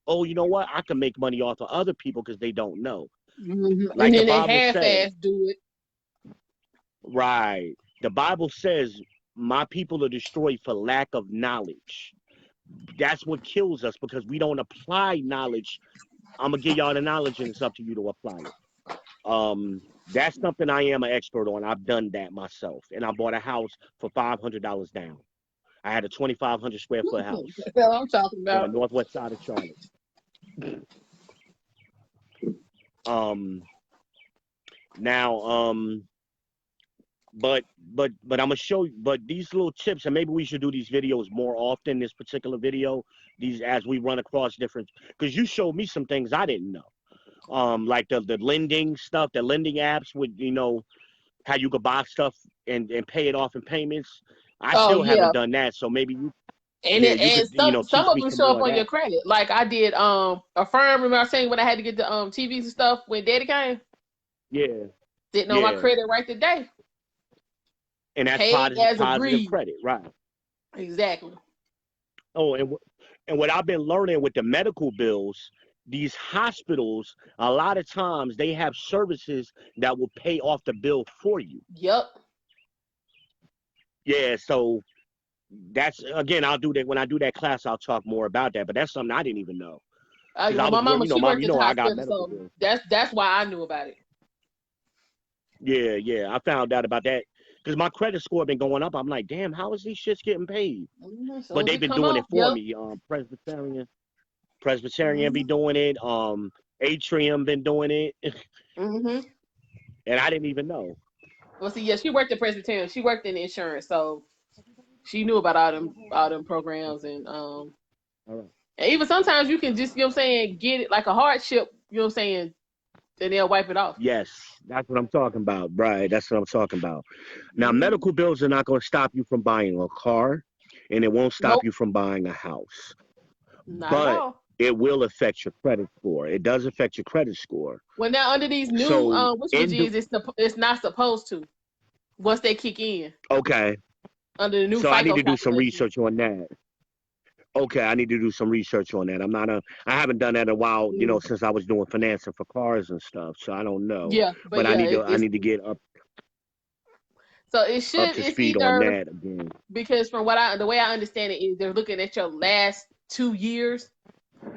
oh, you know what? I can make money off of other people because they don't know. Like and then the Bible they half-ass do it. Right. The Bible says, my people are destroyed for lack of knowledge. That's what kills us, because we don't apply knowledge. I'm going to give y'all the knowledge, and it's up to you to apply it. That's something I am an expert on. I've done that myself. And I bought a house for $500 down. I had a 2,500 square foot house. That's what I'm talking about. On the northwest side of Charlotte. But I'm gonna show you. But these little tips, and maybe we should do these videos more often. This particular video, as we run across different, because you showed me some things I didn't know. Like the lending stuff, the lending apps with, how you could buy stuff and pay it off in payments. I still haven't done that, so maybe you. And some of them show up on your credit. Like I did Affirm. Remember I was saying when I had to get the TVs and stuff when Daddy came? Yeah. Didn't know my credit right today. And that's positive credit, right? Exactly. Oh, and what I've been learning with the medical bills, these hospitals, a lot of times they have services that will pay off the bill for you. Yep. Yeah, so that's, again, I'll do that when I do that class. I'll talk more about that, but that's something I didn't even know. My mama, she worked at the hospital, so that's why I knew about it. Yeah, I found out about that because my credit score been going up. I'm like, damn, how is these shits getting paid? So but they've been doing it for me. Presbyterian be doing it. Atrium been doing it. And I didn't even know. Well, see, yeah, she worked at Presbyterian. She worked in insurance, so she knew about all them programs and All right. And even sometimes you can just, get it like a hardship, and they'll wipe it off. Yes, that's what I'm talking about, right? That's what I'm talking about. Now, medical bills are not going to stop you from buying a car, and it won't stop you from buying a house. Not at all. It will affect your credit score. It does affect your credit score. Well, now under these new which regimes, it's not supposed to once they kick in. Okay. Under the new FICO I need to do some research on that. Okay, I need to do some research on that. I haven't done that in a while, since I was doing financing for cars and stuff. So I don't know. Yeah, but I need to get up. So it should up to speed on that again. Because from the way I understand it is they're looking at your last 2 years.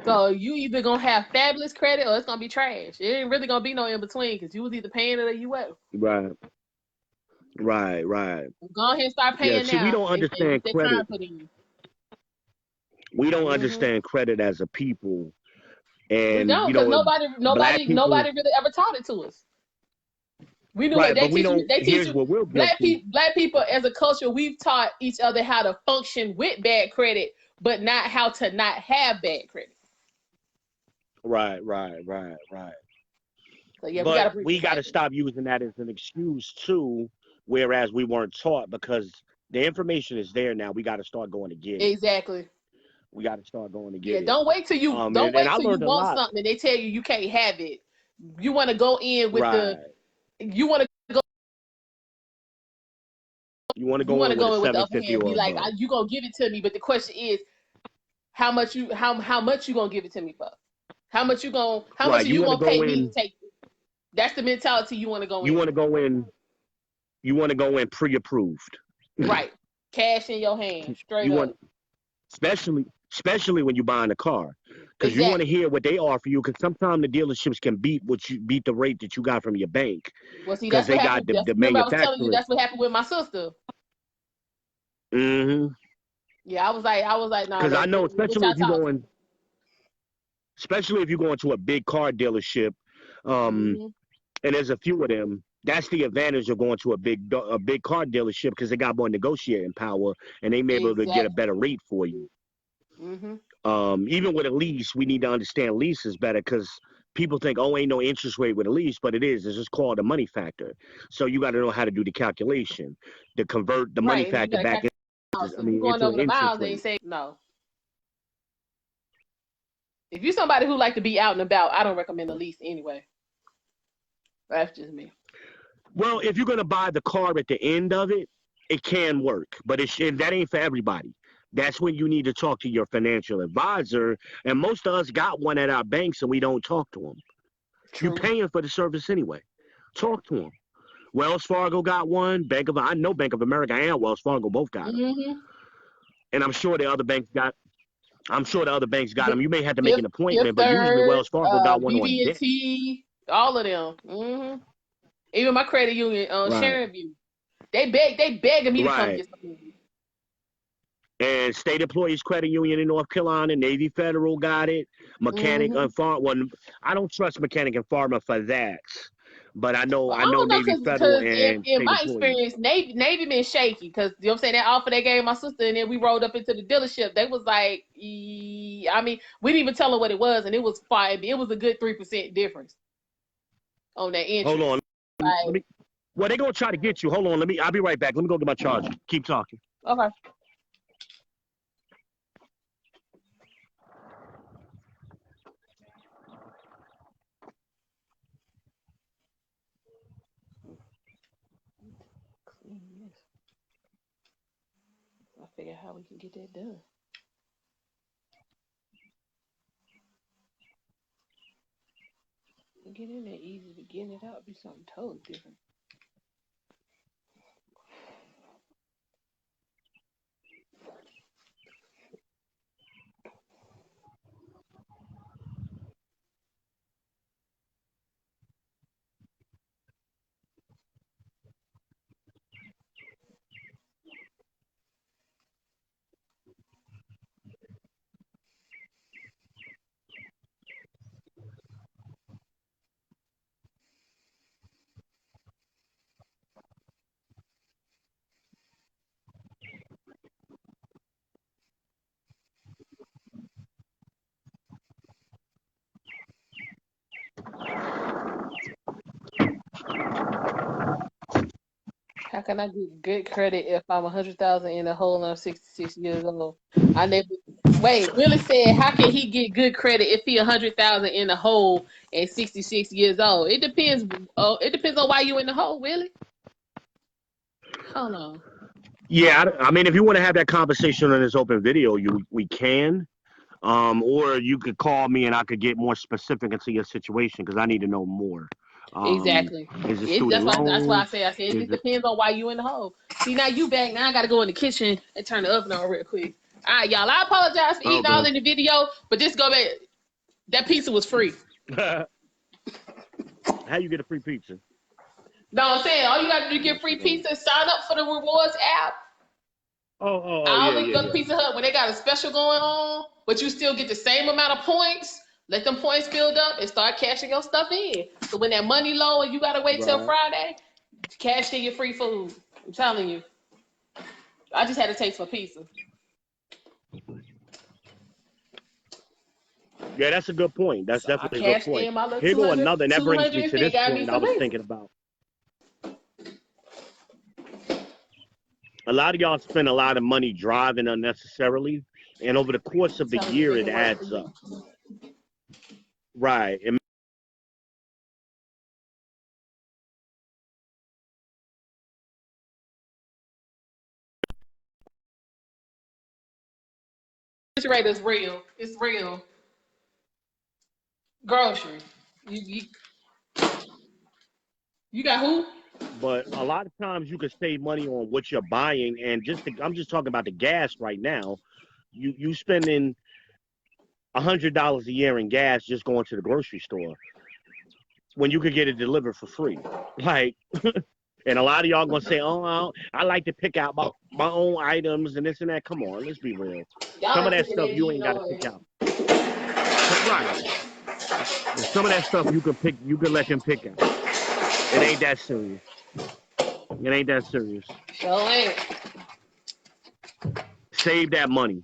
So you either gonna have fabulous credit or it's gonna be trash. It ain't really gonna be no in between because you was either paying it or you wasn't. Right. Go ahead and start paying now. We don't understand credit. We don't understand credit as a people, and we don't, because nobody really ever taught it to us. We knew what they teach. Black people as a culture, we've taught each other how to function with bad credit, but not how to not have bad credit. Right. So yeah, but we got to stop using that as an excuse too. Whereas we weren't taught, because the information is there now. We got to start going to get it. Exactly. We got to start going to get Yeah, it. don't wait till you And I you learned a want lot. something and they tell you can't have it. You want to go in with you want to go in with a with the upper 750 hand. Be or like, above. you gonna give it to me, but the question is, how much you gonna give it to me for? How much you gonna pay me to take it? That's the mentality you want to go in. You want to go in. You want to go in pre-approved. Right, cash in your hand, straight up. Especially when you're buying a car, because you want to hear what they offer you. Because sometimes the dealerships can beat the rate that you got from your bank. Well, see, that's what happened. Remember, I was telling you that's what happened with my sister. Mm-hmm. Yeah, I was like, nah. Because I know, especially if you're going to a big car dealership, and there's a few of them. That's the advantage of going to a big car dealership, because they got more negotiating power and they may be able to get a better rate for you. Even with a lease, we need to understand leases better, because people think, oh, ain't no interest rate with a lease, but it is. It's just called a money factor. So you got to know how to do the calculation to convert the money factor back into going over the miles. They say no. If you're somebody who like to be out and about, I don't recommend a lease anyway. That's just me. Well, if you're going to buy the car at the end of it, it can work, but that ain't for everybody. That's when you need to talk to your financial advisor, and most of us got one at our banks and we don't talk to them. True. You're paying for the service anyway. Talk to them. Wells Fargo got one. I know Bank of America and Wells Fargo both got them. And I'm sure the other banks got them. You may have to make an appointment, but usually Wells Fargo got one on deck. All of them. Even my credit union, Sharon View, they begging me to come get something. And State Employees Credit Union in North Carolina, Navy Federal got it. Mechanic and Farm. Well, I don't trust Mechanic and Farmer for that, but I know Navy Federal and in my experience, Navy been shaky, because you know what I'm saying, that offer they gave my sister, and then we rolled up into the dealership. They was like, I mean, we didn't even tell her what it was, and it was fine. It was a good 3% difference on that interest. Hold on. Well, they're gonna try to get you. Hold on. I'll be right back. Let me go get my charger. Keep talking. Okay. I figure out how we can get that done. Get in there easy, but getting it out be something totally different. How can I get good credit if I'm 100,000 in a hole and I'm 66 years old? Willie said, how can he get good credit if he 100,000 in the hole and 66 years old? It depends. It depends on why you in the hole, Willie. Hold on. Yeah, I mean, if you want to have that conversation on this open video, we can. Or you could call me and I could get more specific into your situation, because I need to know more. Exactly. Is it student loans? That's why I say it depends on why you in the hole. See, now you back. Now I got to go in the kitchen and turn the oven on real quick. All right, y'all. I apologize for eating all in the video, but just go back. That pizza was free. How you get a free pizza? No, I'm saying all you got to do to get free pizza is sign up for the rewards app. I always go to Pizza Hut when they got a special going on, but you still get the same amount of points. Let them points build up and start cashing your stuff in. So when that money low and you gotta wait till Friday, cash in your free food. I'm telling you. I just had a taste for pizza. Yeah, that's a good point. That's definitely a good point. Here go another, and that brings me to this point I was thinking about. A lot of y'all spend a lot of money driving unnecessarily. And over the course of the Telling you year, they it can work for adds you. up. Right. Refrigerator is real. It's real. Grocery. You you got who? But a lot of times you can save money on what you're buying, and I'm just talking about the gas right now. You spending $100 a year in gas just going to the grocery store when you could get it delivered for free. Like, and a lot of y'all gonna say, "Oh, I like to pick out my own items and this and that." Come on, let's be real. Y'all Some of ain't that picking stuff that you deep ain't got to no way. pick out. Right. And some of that stuff you can pick. You can let them pick out. It ain't that serious. It ain't that serious. So ain't. Save that money.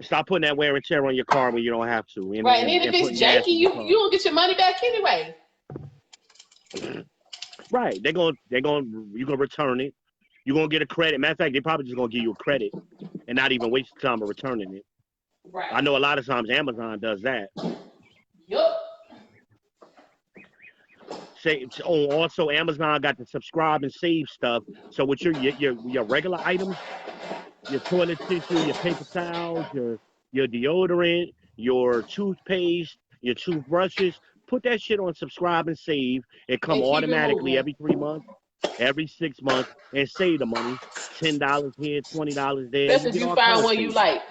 Stop putting that wear and tear on your car when you don't have to, Right, and then if and it's putting gas janky, in your you car. don't get your money back anyway. Right. You gonna return it. You're gonna get a credit. Matter of fact, they probably just gonna give you a credit and not even waste time of returning it. Right. I know a lot of times Amazon does that. Yup. Also Amazon got the subscribe and save stuff. So with your regular items, your toilet tissue, your paper towels, your deodorant, your toothpaste, your toothbrushes, put that shit on subscribe and save. It come And keep it automatically moving. every 3 months, every 6 months, and save the money. $10 here, $20 there. That's You if get you all kind find of one you savings. like.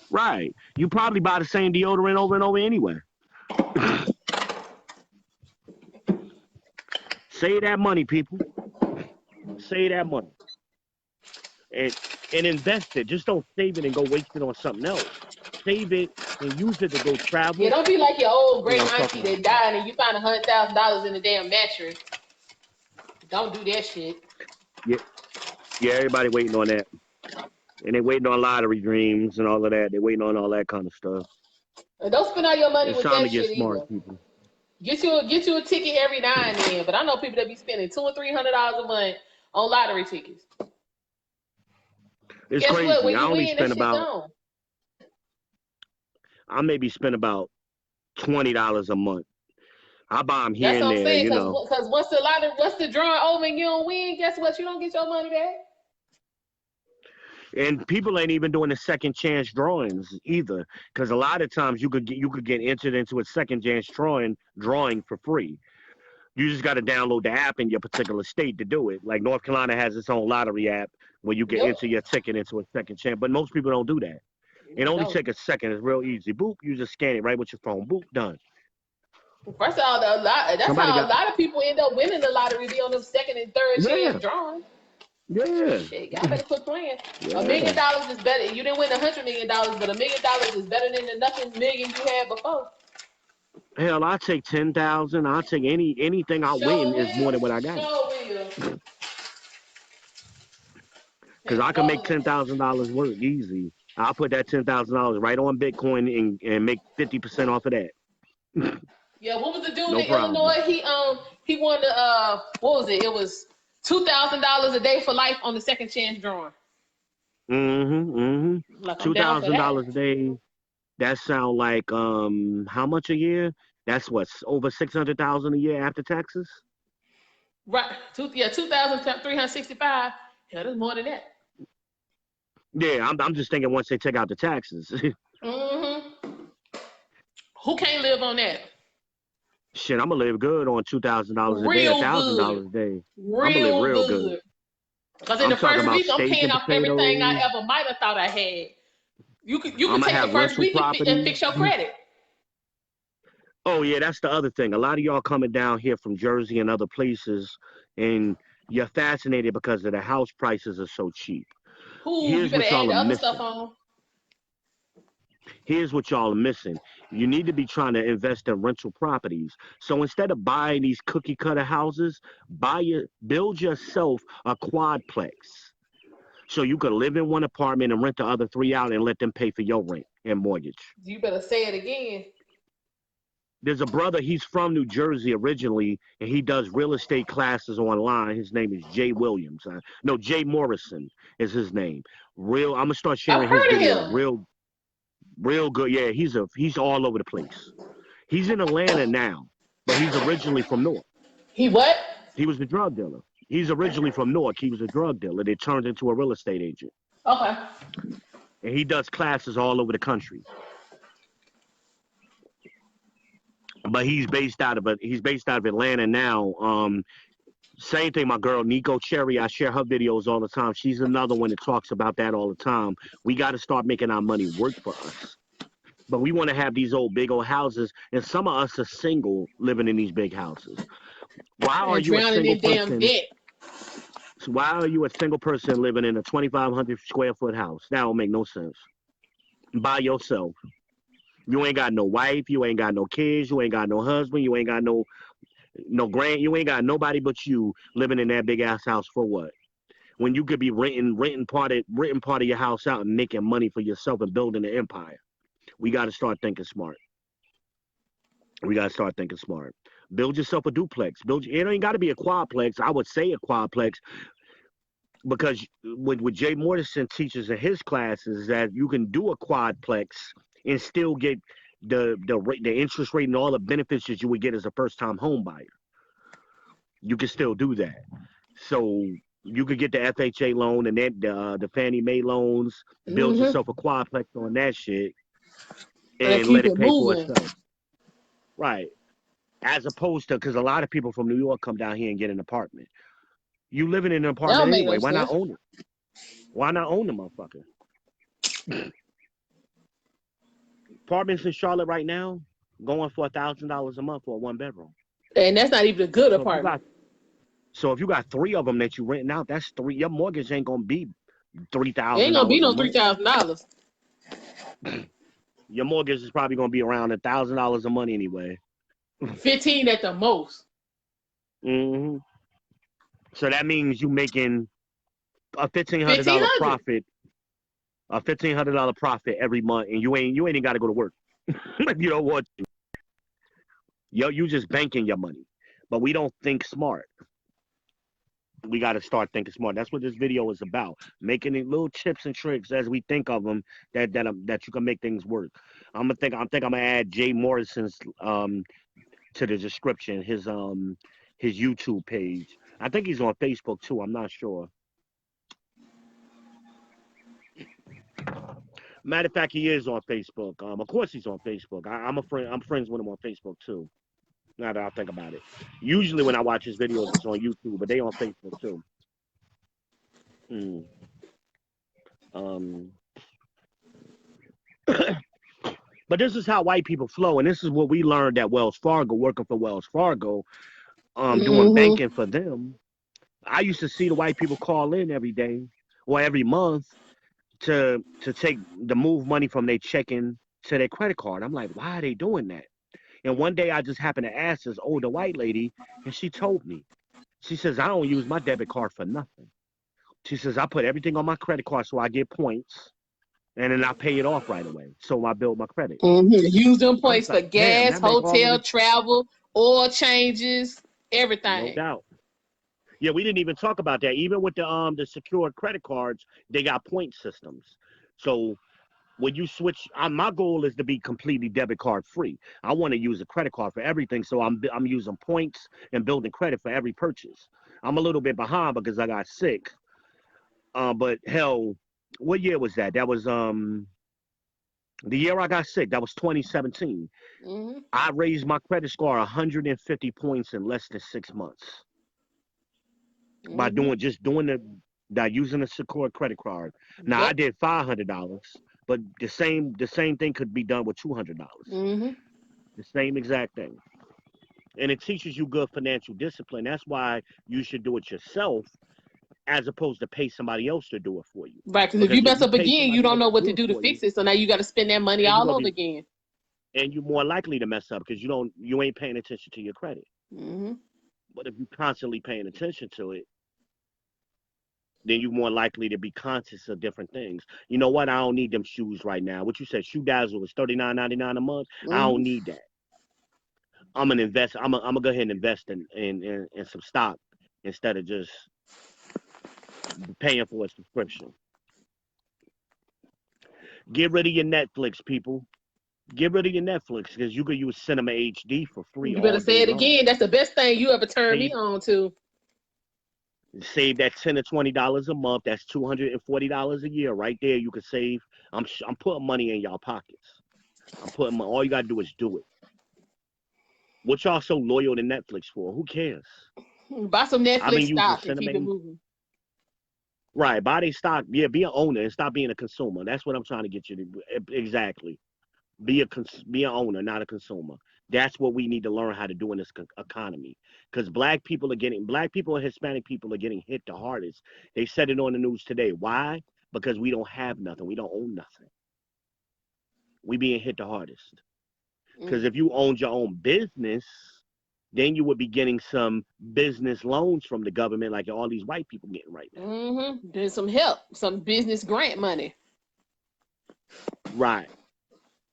Right. You probably buy the same deodorant over and over anyway. Save that money, people. Save that money. And invest it. Just don't save it and go waste it on something else. Save it and use it to go Yeah, travel. don't be like your old You know great what I'm talking auntie about? that died and you find $100,000 in a damn mattress. Don't do that shit. Yeah, yeah, everybody waiting on that. And they waiting on lottery dreams and all of that. They waiting on all that kind of stuff. And don't spend all your money It's with time to that get shit smart, either. people. Get you a ticket every now and then. But I know people that be spending $200 or $300 a month on lottery tickets. It's Guess what? crazy. When you win, that shit gone. I maybe spend about $20 a month. I buy them here That's and what I'm there, saying. you know. Because once the drawing over and you don't win, guess what? You don't get your money back. And people ain't even doing the second chance drawings either, because a lot of times you could get entered into a second chance drawing for free. You just got to download the app in your particular state to do it. Like North Carolina has its own lottery app where you can Yep. enter your ticket into a second chance, but most people don't do that. It only No. take a second. It's real easy. Boop, you just scan it right with your phone. Boop, done. First of all, that's Somebody how a got lot of people end up winning the lottery, be on them second and third yeah, chance drawing. yeah, Shit, y'all better quit playing. $1 yeah. million is better. You didn't win $100 million, but $1 million is better than the nothing million you had before. Hell, I take 10,000. I'll take anything I win Sure is more will. than what I got. Sure will. Because I can make $10,000 work easy. I'll put that $10,000 right on Bitcoin and make 50% off of that. Yeah, what was the dude No in problem. Illinois? He won the what was it? It was $2,000 a day for life on the second chance drawing. Like I'm down for that. $2,000 a day. That sound like how much a year? That's what, over 600,000 a year after taxes. Right. 2,365. Yeah, that's more than that. Yeah, I'm just thinking once they take out the taxes. Who can't live on that? Shit, I'm gonna live good on $2,000 a day, Real good. $1,000 a day. I'm gonna live Real real good. good. Because in I'm the talking first about week, I'm steak paying and off everything I potatoes. ever might have thought I had. You could I'm gonna take the have first rental week and properties. fix your credit. Oh yeah, that's the other thing. A lot of y'all coming down here from Jersey and other places, and you're fascinated because of the house prices are so cheap. Who you Here's better what add y'all are the other stuff missing. on. Here's what y'all are missing. You need to be trying to invest in rental properties. So instead of buying these cookie cutter houses, build yourself a quadplex. So you could live in one apartment and rent the other three out and let them pay for your rent and mortgage. You better say it again. There's a brother, he's from New Jersey originally, and he does real estate classes online. His name is Jay Williams. No, Jay Morrison is his name. Real. I'm gonna start I've sharing his heard of videos. him. Real good. Yeah, he's all over the place. He's in Atlanta now, but he's originally from Newark. He what? He was the drug dealer. He's originally from Newark. He was a drug dealer that turned into a real estate agent. Okay. And he does classes all over the country. But he's based out of Atlanta now. Same thing, my girl Nico Cherry. I share her videos all the time. She's another one that talks about that all the time. We got to start making our money work for us. But we want to have these big old houses, and some of us are single living in these big houses. Why are And you a drowning single in damn person? debt. Why are you a single person living in a 2,500 square foot house? That don't make no sense. By yourself. You ain't got no wife. You ain't got no kids. You ain't got no husband. You ain't got no grand. You ain't got nobody but you living in that big ass house for what? When you could be renting part of your house out and making money for yourself and building an empire. We got to start thinking smart. We got to start thinking smart. Build yourself a duplex. It ain't got to be a quadplex. I would say a quadplex because what Jay Morrison teaches in his classes is that you can do a quadplex and still get the interest rate and all the benefits that you would get as a first time home buyer. You can still do that. So you could get the FHA loan and then the Fannie Mae loans, build yourself a quadplex on that shit, and keep let it it pay for moving. itself. Right. As opposed to, because a lot of people from New York come down here and get an apartment. You living in an That apartment don't make anyway. no Why not sense. own it? Why not own the motherfucker? Apartments in Charlotte right now going for $1,000 a month for a 1 bedroom. And that's not even a good So if you apartment. got so if you got three of them that you renting out, that's three. Your mortgage ain't gonna be three It ain't thousand gonna be dollars a no month. $3,000. Your mortgage is probably gonna be around $1,000 a month anyway. 15 at the most. hmm So that means you making a $1,500 $1,500. profit, every month, and you ain't even got to go to work. You don't want to. You just banking your money, but we don't think smart. We got to start thinking smart. That's what this video is about. Making it little tips and tricks as we think of them that you can make things work. I'm gonna add Jay Morrison's to the description, his YouTube page. I think he's on Facebook too. I'm not sure. Matter of fact, he is on Facebook. Of course he's on Facebook. I'm a friend. I'm friends with him on Facebook too. Now that I think about it, usually when I watch his videos, it's on YouTube, but they on Facebook too. Mm. Um, but this is how white people flow, and this is what we learned at Wells Fargo, working for Wells Fargo, doing banking for them. I used to see the white people call in every day or every month to move money from their checking to their credit card. I'm like, why are they doing that? And one day I just happened to ask this older white lady, and she told me. She says, I don't use my debit card for nothing. She says, I put everything on my credit card so I get points, and then I pay it off right away. So I build my credit. Use them I was points for like, damn, gas, that make all of hotel, this. travel, oil changes, No everything. doubt. Yeah, we didn't even talk about that. Even with the secured credit cards, they got point systems. So when you switch, my goal is to be completely debit card free. I want to use a credit card for everything, so I'm using points and building credit for every purchase. I'm a little bit behind because I got sick. But hell, what year was that? That was the year I got sick. That was 2017. I raised my credit score 150 points in less than 6 months by using a secured credit card. Now I did $500, but the same thing could be done with $200. The same exact thing. And it teaches you good financial discipline. That's why you should do it yourself as opposed to pay somebody else to do it for you. Right, because if you Because if mess you up pay again, you somebody don't else know to what do to it do to for you, fix it. So now you got to spend that money then you're all gonna over be again. and you're more likely to mess up because you ain't paying attention to your credit. But if you're constantly paying attention to it, then you're more likely to be conscious of different things. You know what? I don't need them shoes right now. What you said, Shoe Dazzle was $39.99 a month. I don't need that. I'm gonna invest. I'm gonna go ahead and invest in some stock instead of just paying for a subscription. Get rid of your Netflix, people. Get rid of your Netflix because you could use Cinema HD for free You better all say day it long. again. That's the best thing you ever turned me on to. Save that $10 to $20 a month. That's $240 a year right there. You could save. I'm putting money in y'all pockets. All you gotta do is do it. What y'all so loyal to Netflix for? Who cares? Buy some I've been Netflix using stock and keep Cinema. it moving. Right, buy their stock. Yeah, be an owner and stop being a consumer. That's what I'm trying to get you to exactly. Be an owner, not a consumer. That's what we need to learn how to do in this economy. Because black people and Hispanic people are getting hit the hardest. They said it on the news today. Why? Because we don't have nothing. We don't own nothing. We being hit the hardest. Because if you owned your own business, then you would be getting some business loans from the government, like all these white people getting right now. There's some help, some business grant money. Right.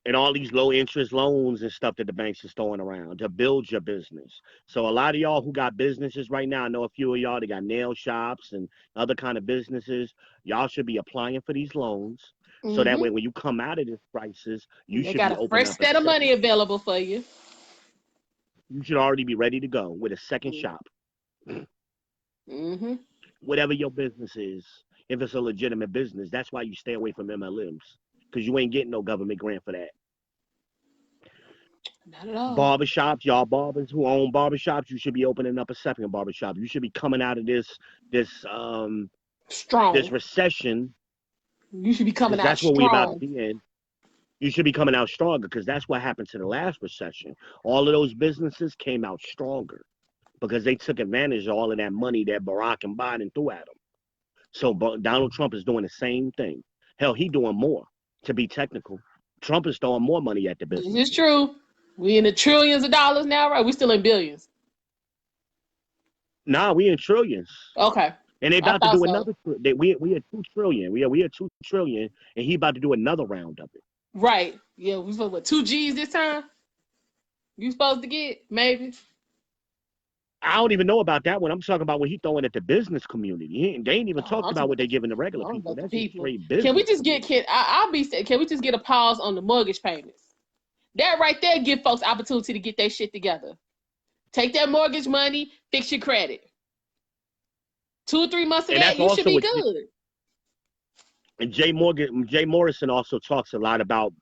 And all these low interest loans and stuff that the banks is throwing around to build your business. So a lot of y'all who got businesses right now, I know a few of y'all that got nail shops and other kind of businesses, y'all should be applying for these loans. So that way when you come out of this crisis, you should be opening up a fresh set of money available for you. You should already be ready to go with a second shop. Whatever your business is, if it's a legitimate business, that's why you stay away from MLMs. Because you ain't getting no government grant for that. Not at all. Barbershops, y'all barbers who own barbershops, you should be opening up a second barbershop. You should be coming out of this strong. This recession. You should be coming out that's strong. What we about to be in. You should be coming out stronger because that's what happened to the last recession. All of those businesses came out stronger because they took advantage of all of that money that Barack and Biden threw at them. So Donald Trump is doing the same thing. Hell, he doing more. To be technical, Trump is throwing more money at the business. This is true. We in the trillions of dollars now, right? We still in billions. Nah, we in trillions. Okay. And they about to do another. We are 2 trillion. We are 2 trillion, and he about to do another round of it. Right. Yeah, we supposed what 2 G's this time. You supposed to get maybe. I don't even know about that one. I'm talking about what he throwing at the business community. They ain't even talked about what they giving the regular people. That's just straight business. Can we just get can we just get a pause on the mortgage payments? That right there give folks opportunity to get their shit together. Take that mortgage money, fix your credit. 2 or 3 months of that, you should be good. And Jay Morrison also talks a lot about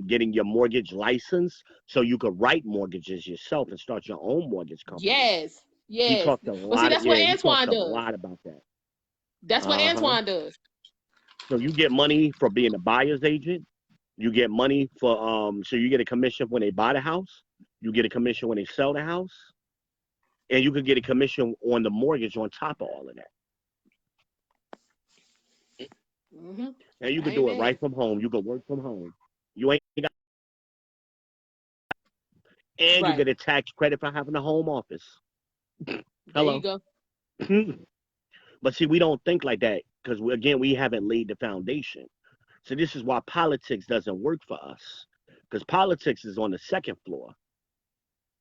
getting your mortgage license so you could write mortgages yourself and start your own mortgage company. Yes. He talked a lot. That's what Antoine does. A lot about that. That's what Antoine does. So you get money for being a buyer's agent. You get money for so you get a commission when they buy the house. You get a commission when they sell the house, and you could get a commission on the mortgage on top of all of that. And you can do it right from home. You can work from home. You ain't got, and you get a tax credit for having a home office. Hello. There you go. But see, we don't think like that because we haven't laid the foundation. So this is why politics doesn't work for us, because politics is on the second floor.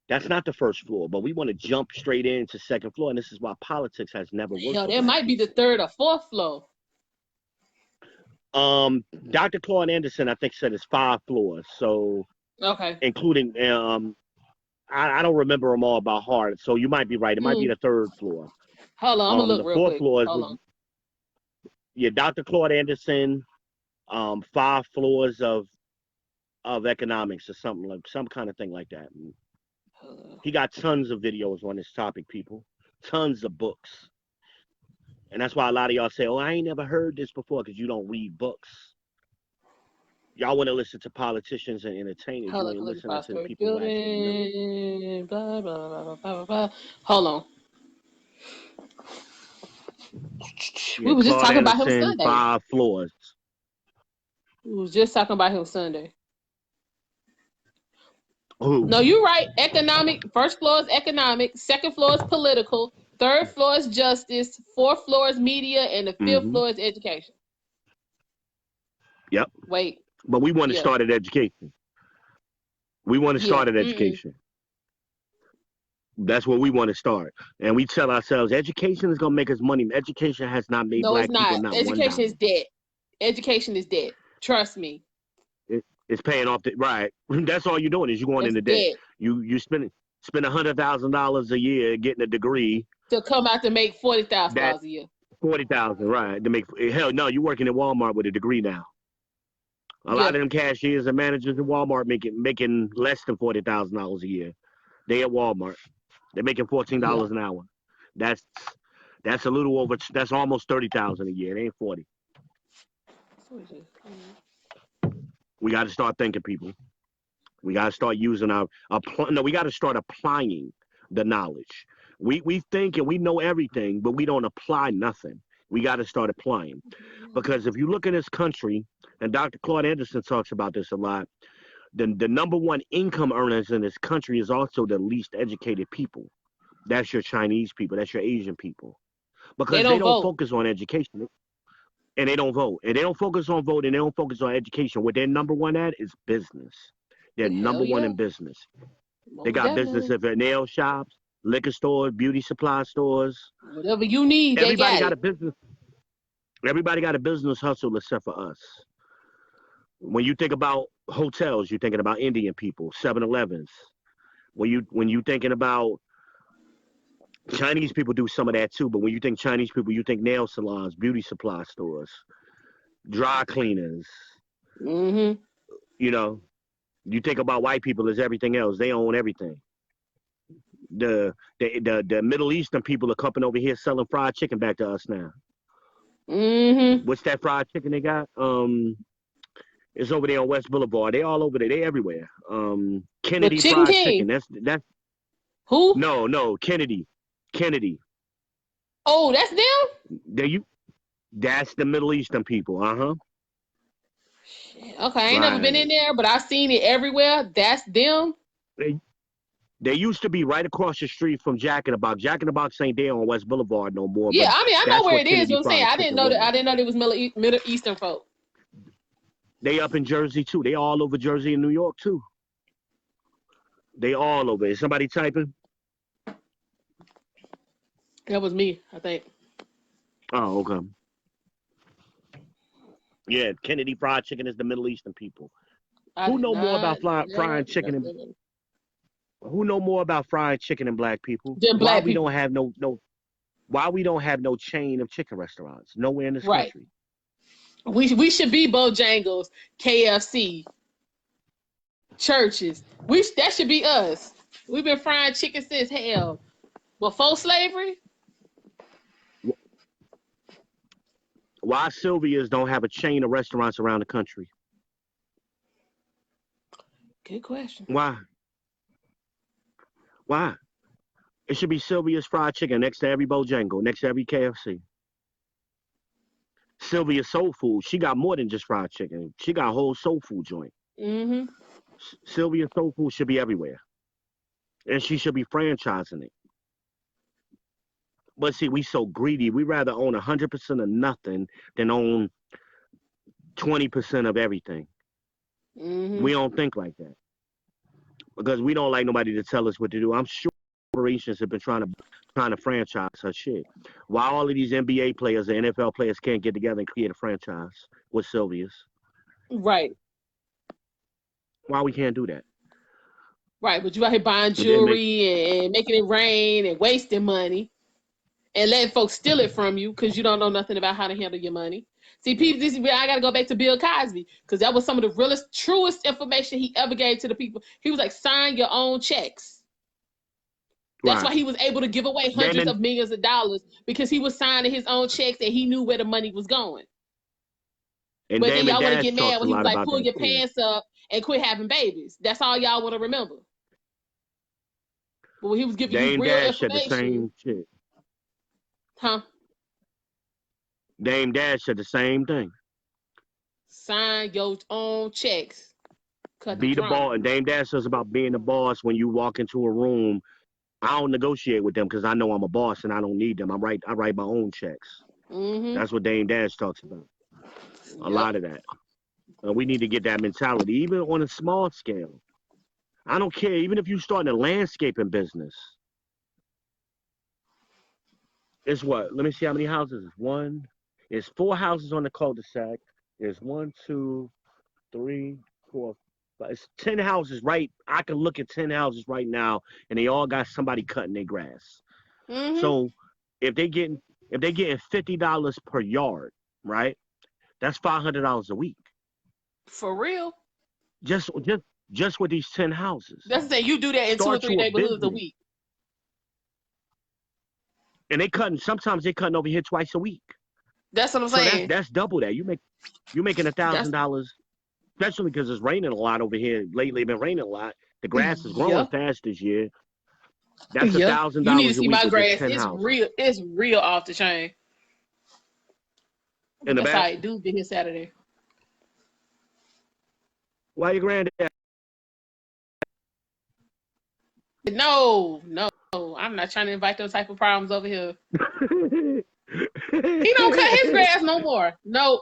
That's not the first floor, but we want to jump straight into second floor, and this is why politics has never worked. Yo, there might be the 3rd or 4th floor. Dr. Claude Anderson, I think, said it's 5 floors. So including I don't remember them all by heart. So you might be right. It might be the 3rd floor. Hold on, I'm gonna look real quick. The 4th floor is Dr. Claude Anderson, 5 floors of economics or something like some kind of thing like that. He got tons of videos on this topic, people. Tons of books. And that's why a lot of y'all say, oh, I ain't never heard this before, because you don't read books. Y'all want to listen to politicians and entertainers. You ain't listening to people who actually know. Blah, blah, blah, blah, blah. Hold on. We were just talking about him Sunday. 5 floors. We was just talking about him Sunday. Who? No, you're right. Economic. 1st floor is economic. 2nd floor is political. 3rd floor is justice. 4th floor is media, and the 5th floor is education. Yep. Wait. But we want to start at education. We want to start at education. That's where we want to start. And we tell ourselves, education is going to make us money. Education has not made black people not $1. Education is dead. Education is dead. Trust me. It's paying off the right. That's all you're doing is you're going That's into debt. dead. You spend $100,000 a year getting a degree. To come out to make $40,000 That a year. 40,000, right? To make hell no, you're working at Walmart with a degree now. A lot of them cashiers and managers at Walmart making less than $40,000 a year. They at Walmart. They're making $14 an hour. That's a little over. That's almost 30,000 a year. It ain't 40. We got to start thinking, people. We got to start using we got to start applying the knowledge. We think and we know everything, but we don't apply nothing. We got to start applying. Because if you look at this country, and Dr. Claude Anderson talks about this a lot, the number one income earners in this country is also the least educated people. That's your Chinese people. That's your Asian people. Because they don't focus on education. And they don't vote. And they don't focus on voting. And they don't focus on education. What they're number one at is business. They're number one in business. They got business at nail shops, liquor stores, beauty supply stores. Whatever you need, everybody got a business. Everybody got a business hustle except for us. When you think about hotels, you're thinking about Indian people, 7-Elevens. When you thinking about Chinese people, do some of that too. But when you think Chinese people, you think nail salons, beauty supply stores, dry cleaners. Mm-hmm. You know, you think about white people as everything else. They own everything. The Middle Eastern people are coming over here selling fried chicken back to us now. Mm-hmm. What's that fried chicken they got? It's over there on West Boulevard. They all over there. They everywhere. Kennedy Fried Chicken. That's who? No, Kennedy. Oh, that's them? That's the Middle Eastern people. Uh-huh. Okay, I ain't never been in there, but I've seen it everywhere. That's them. They used to be right across the street from Jack in the Box. Jack in the Box ain't there on West Boulevard no more. Yeah, I mean, I know where it is. What I'm saying, I didn't know there was Middle Eastern folk. They up in Jersey too. They all over Jersey and New York too. They all over. Is somebody typing? That was me, I think. Oh, okay. Yeah, Kennedy Fried Chicken is the Middle Eastern people. Who know more about frying chicken? Who know more about frying chicken than black people? Why we don't have no chain of chicken restaurants nowhere in this country? We should be Bojangles, KFC, churches. That should be us. We've been frying chicken since hell. Before slavery? Why Sylvia's don't have a chain of restaurants around the country? Good question. Why? It should be Sylvia's Fried Chicken next to every Bojangle, next to every KFC. Sylvia's Soul Food, she got more than just fried chicken. She got a whole soul food joint. Mm-hmm. Sylvia's Soul Food should be everywhere. And she should be franchising it. But see, we so greedy. We rather own 100% of nothing than own 20% of everything. Mm-hmm. We don't think like that. Because we don't like nobody to tell us what to do. I'm sure corporations have been trying to franchise her shit. Why all of these NBA players and NFL players can't get together and create a franchise with Sylvia's? Right. Why we can't do that? Right, but you out here buying jewelry and making it rain and wasting money and letting folks steal it from you because you don't know nothing about how to handle your money. See, people, I got to go back to Bill Cosby because that was some of the realest, truest information he ever gave to the people. He was like, sign your own checks. That's why he was able to give away hundreds of millions of dollars because he was signing his own checks and he knew where the money was going. But then y'all want to get mad when he was like, pull your pants up and quit having babies. That's all y'all want to remember. But when he was giving you real information. Said the same shit. Huh? Dame Dash said the same thing. Sign your own checks. Be the boss. And Dame Dash says about being the boss when you walk into a room. I don't negotiate with them because I know I'm a boss and I don't need them. I write my own checks. Mm-hmm. That's what Dame Dash talks about. A lot of that. We need to get that mentality, even on a small scale. I don't care, even if you start in a landscaping business. It's what? Let me see how many houses. It's 4 houses on the cul-de-sac. There's 1, 2, 3, for it's 10 houses, right? I can look at 10 houses right now, and they all got somebody cutting their grass. So if they getting $50 per yard, right? That's $500 a week. For real? Just with these 10 houses. That's the thing. You do that in 2 or 3 neighborhoods a week. And sometimes they cutting over here twice a week. That's what I'm saying. That's double that. You're making $1,000, especially because it's raining a lot over here. Lately, it's been raining a lot. The grass is growing fast this year. That's $1,000 You need to see a week my with grass. 10 It's houses. real. It's real off the chain. In the That's back. how it do be here Saturday. Why your granddad? No. I'm not trying to invite those type of problems over here. He don't cut his grass no more. Nope.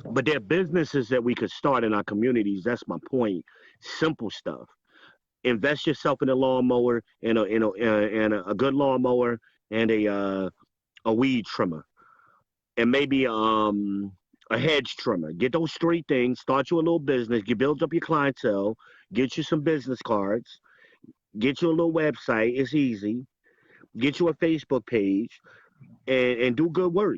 But there are businesses that we could start in our communities. That's my point. Simple stuff. Invest yourself in a lawnmower and a good lawnmower and a weed trimmer and maybe a hedge trimmer. Get those 3 things. Start you a little business. You build up your clientele. Get you some business cards. Get you a little website. It's easy. Get you a Facebook page and do good work.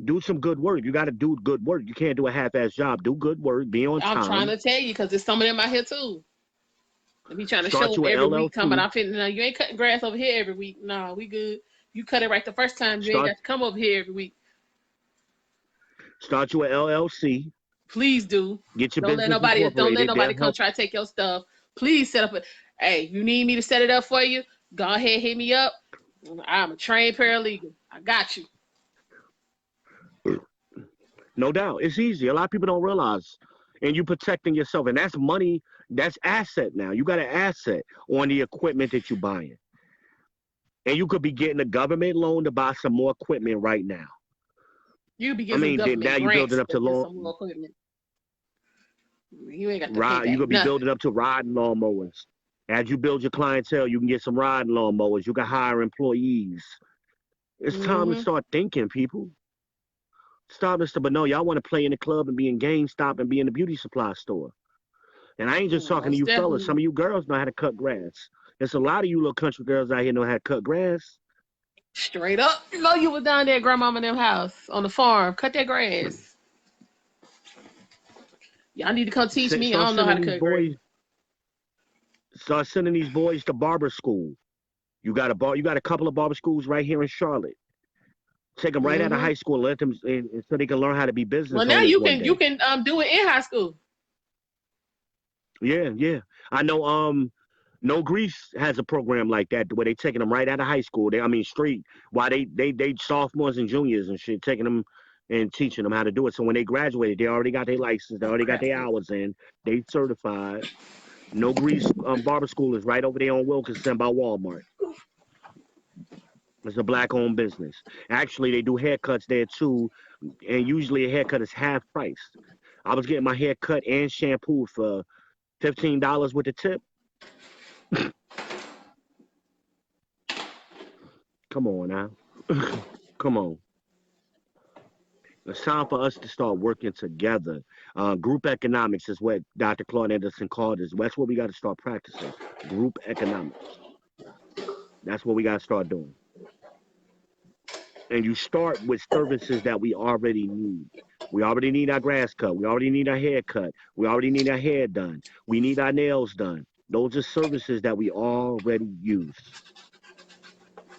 Do some good work. You got to do good work. You can't do a half-ass job. Do good work. Be on time. I'm trying to tell you because there's some of them out here too. They be trying to show up every week coming. I'm fitting. You ain't cutting grass over here every week. No, we good. You cut it right the first time. You ain't got to come over here every week. Start you an LLC. Please do. Get your don't business don't let nobody come try to take your stuff. Please set up hey, you need me to set it up for you? Go ahead, hit me up. I'm a trained paralegal. I got you. No doubt. It's easy. A lot of people don't realize. And you protecting yourself. And that's money. That's asset now. You got an asset on the equipment that you're buying. And you could be getting a government loan to buy some more equipment right now. You be getting government now you're building up to some more equipment. You ain't got to pay back you could be nothing. building up to riding lawnmowers. As you build your clientele, you can get some riding lawnmowers. You can hire employees. It's time to start thinking, people. But no, y'all want to play in the club and be in GameStop and be in the beauty supply store. And I ain't just talking to you fellas. Some of you girls know how to cut grass. There's a lot of you little country girls out here know how to cut grass. Straight up. You know you was down there at grandmama and them house on the farm. Cut that grass. Y'all need to come teach me. I don't know how to cut grass. Start sending these boys to barber school. You got a couple of barber schools right here in Charlotte. Take them right out of high school, let them so they can learn how to be business. Well, now you can do it in high school. Yeah. I know. No Grease has a program like that where they taking them right out of high school. Straight while they sophomores and juniors and shit, taking them and teaching them how to do it. So when they graduated, they already got their license, they already got their hours in, they certified. No Grease barber school is right over there on Wilkinson by Walmart. It's a black-owned business. Actually, they do haircuts there too, and usually a haircut is half price. I was getting my hair cut and shampooed for $15 with the tip. Come on now. Come on. It's time for us to start working together. Group economics is what Dr. Claude Anderson called it. That's what we got to start practicing. Group economics. That's what we got to start doing. And you start with services that we already need. We already need our grass cut. We already need our hair cut. We already need our hair done. We need our nails done. Those are services that we already use.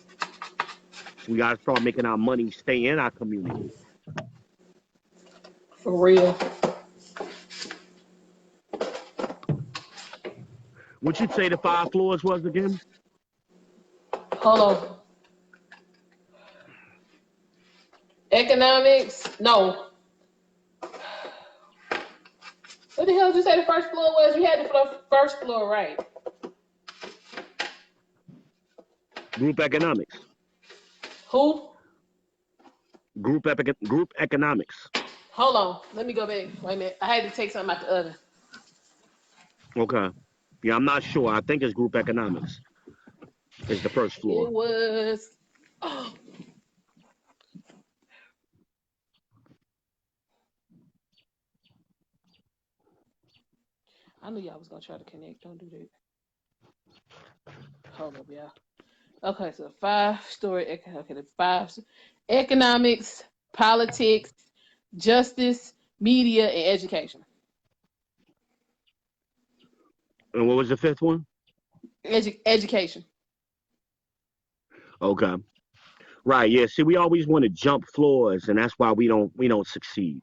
So we got to start making our money stay in our community. For real. What you say the 5 floors was again? Hold on. Economics? No. What the hell did you say the first floor was? You had the first floor right. Group economics. Who? Group economics. Hold on. Let me go back. Wait a minute. I had to take something out the oven. Okay. Yeah, I'm not sure. I think it's group economics. It's the first floor. It was. Oh. I knew y'all was gonna try to connect. Don't do that. Hold up, y'all. Okay, so 5-story. Okay, the 5: economics, politics, justice, media, and education. And what was the 5th one? Education. Okay. Right. Yeah. See, we always want to jump floors, and that's why we don't succeed.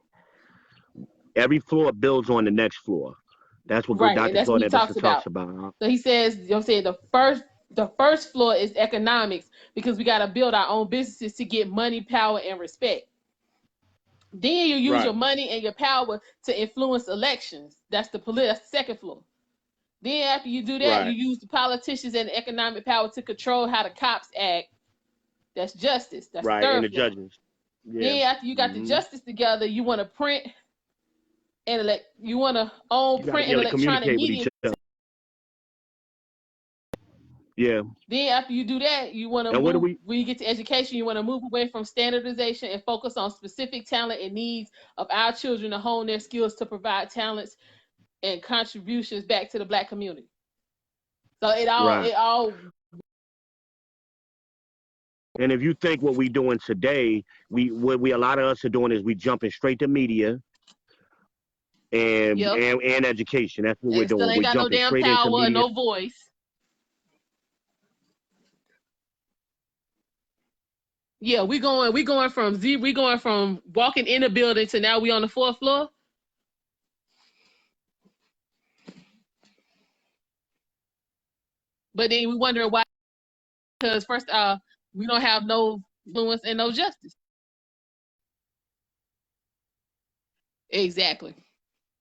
Every floor builds on the next floor. That's what Right, and Dr. that's what he Claude talks Edison about. talks about. So he says, you know, saying the first floor is economics because we got to build our own businesses to get money, power, and respect. Then you use Right. your money and your power to influence elections. That's the second floor. Then after you do that, you Right. use the politicians and the economic power to control how the cops act. That's justice. That's the Right. And third the floor. judges. Yeah. Then after you got the justice together, you want to print and you want to own You got to print be and able to electronic communicate with media. each other. Yeah. Then after you do that, you want to And what do move. we? When you get to education, you want to move away from standardization and focus on specific talent and needs of our children to hone their skills to provide talents and contributions back to the Black community. So it Right. all. And if you think what we doing today, what a lot of us are doing is we jumping straight to media Yep. and education. That's what we're And still doing. ain't We're got no jumping damn straight into power or media. no voice. Yeah, we going from walking in the building to now we on the 4th floor. But then we wondering why, because first we don't have no influence and no justice. Exactly.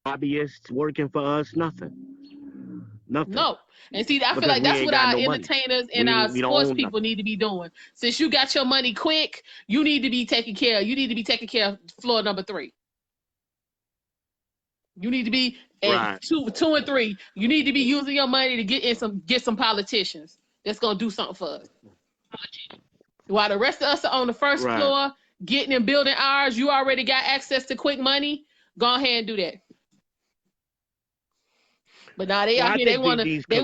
Lobbyists working for us, nothing. Nothing. No. And see, I feel Because like we that's ain't what got our no money. entertainers and our We don't sports own people nothing. need to be doing. Since you got your money quick, you need to be taking care. You need to be taking care of floor number 3. You need to be at Right. two and 3. You need to be using your money to get some politicians that's gonna do something for us. While the rest of us are on the first Right. floor getting and building ours, you already got access to quick money. Go ahead and do that. But now they Well, out I here. think these They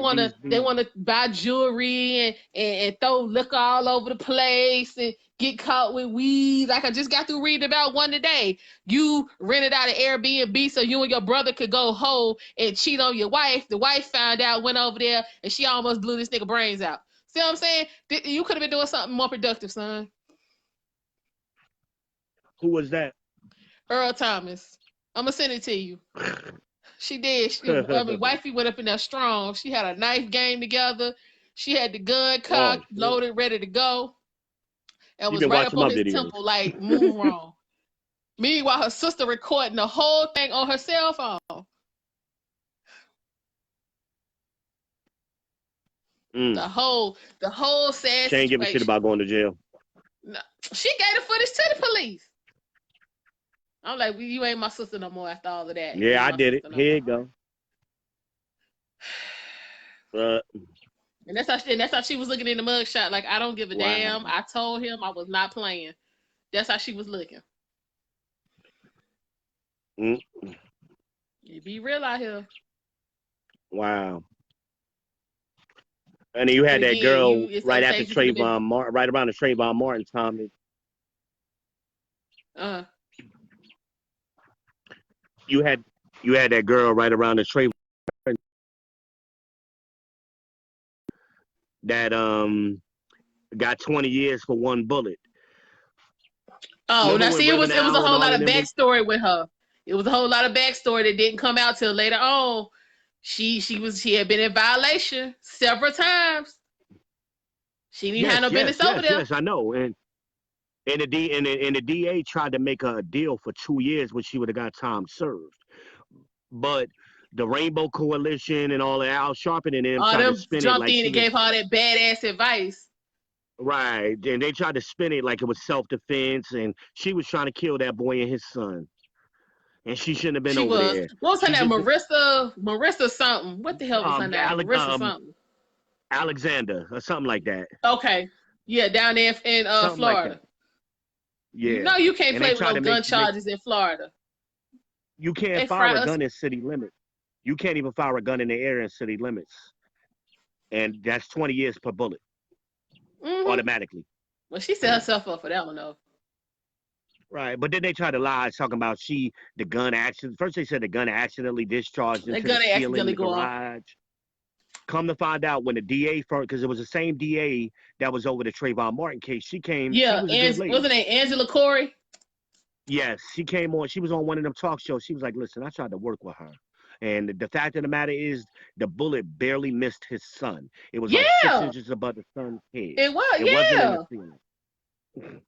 wanna buy jewelry and throw liquor all over the place and get caught with weed. Like I just got through reading about one today. You rented out an Airbnb so you and your brother could go home and cheat on your wife. The wife found out, went over there, and she almost blew this nigga brains out. See what I'm saying? You could have been doing something more productive, son. Who was that? Earl Thomas. I'm gonna send it to you. She did. Wifey went up in there strong. She had a knife game together. She had the gun Oh, cocked, shit. loaded, ready to go, and You was been right up watching on my his videos. temple like move wrong. Meanwhile, her sister recording the whole thing on her cell phone. The whole sad She ain't give a shit situation. about going to jail. No, she gave the footage to the police. I'm like, you ain't my sister no more after all of that. Yeah, I did it. Here you go. And that's how she was looking in the mugshot. Like, I don't give a damn. I told him I was not playing. That's how she was looking. You be real out here. Wow. And you had that girl right after Trayvon Martin, right around the Trayvon Martin time. You had that girl right around the Trayvon that got 20 years for one bullet. Oh, now see, it was a whole lot of backstory with her. It was a whole lot of backstory that didn't come out till later on. She had been in violation several times. She didn't have no business over there. Yes, I know. And the DA tried to make her a deal for 2 years when she would have got time served. But the Rainbow Coalition and all that, Al Sharpton and them tried to spin it like in and gave her that badass advice. Right, and they tried to spin it like it was self-defense, and she was trying to kill that boy and his son, and she shouldn't have been over there. What was her name? Marissa something. What the hell was her name? Marissa something. Alexander or something like that. Okay, yeah, down there in Florida. Like yeah, you know you can't play with no gun charges in Florida. You can't fire a gun in city limits. You can't even fire a gun in the air in city limits, and that's 20 years per bullet automatically. Well, she set herself up for that one though. Right, but then they try to lie, talking about the gun accident. First they said the gun accidentally discharged That into gun the ain't ceiling in accidentally the go off. garage. Come to find out, when the DA first, because it was the same DA that was over the Trayvon Martin case, she came. Yeah, She was a good and lady. wasn't it Angela Corey? Yes, she came on. She was on one of them talk shows. She was like, "Listen, I tried to work with her, and the fact of the matter is, the bullet barely missed his son. It was like 6 inches above the son's head. It was. It wasn't in the ceiling."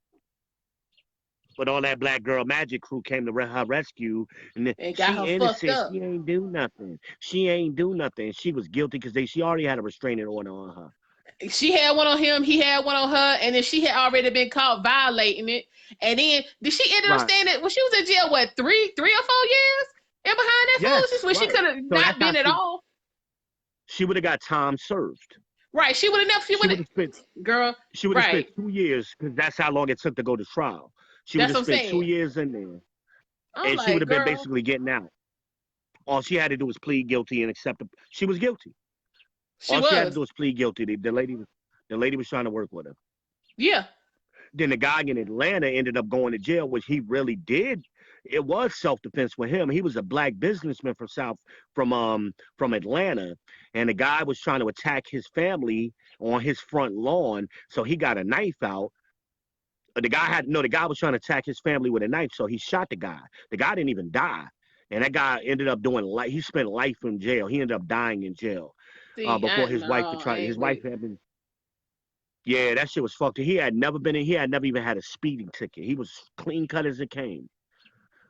But all that black girl magic crew came to her rescue, and got her fucked up. She ain't do nothing. She ain't do nothing. She was guilty because she already had a restraining order on her. She had one on him, he had one on her, and then she had already been caught violating it. And then did she end up staying when she was in jail, what, 3 or 4 years? And behind that foolishness when she could have not been at all. She would have got time served. Right. She would have never. She would have spent. Girl. She would have spent 2 years, because that's how long it took to go to trial. She would have spent 2 years in there, and she would have been basically getting out. All she had to do was plead guilty and accept it. She was guilty. She had to do was plead guilty. The lady was trying to work with her. Yeah. Then the guy in Atlanta ended up going to jail, which he really did. It was self-defense with him. He was a black businessman from Atlanta, and the guy was trying to attack his family on his front lawn, so he got a knife out. The guy was trying to attack his family with a knife, so he shot the guy. The guy didn't even die, and that guy ended up he spent life in jail. He ended up dying in jail before his wife had been. Yeah, that shit was fucked. He had never even had a speeding ticket. He was clean cut as it came.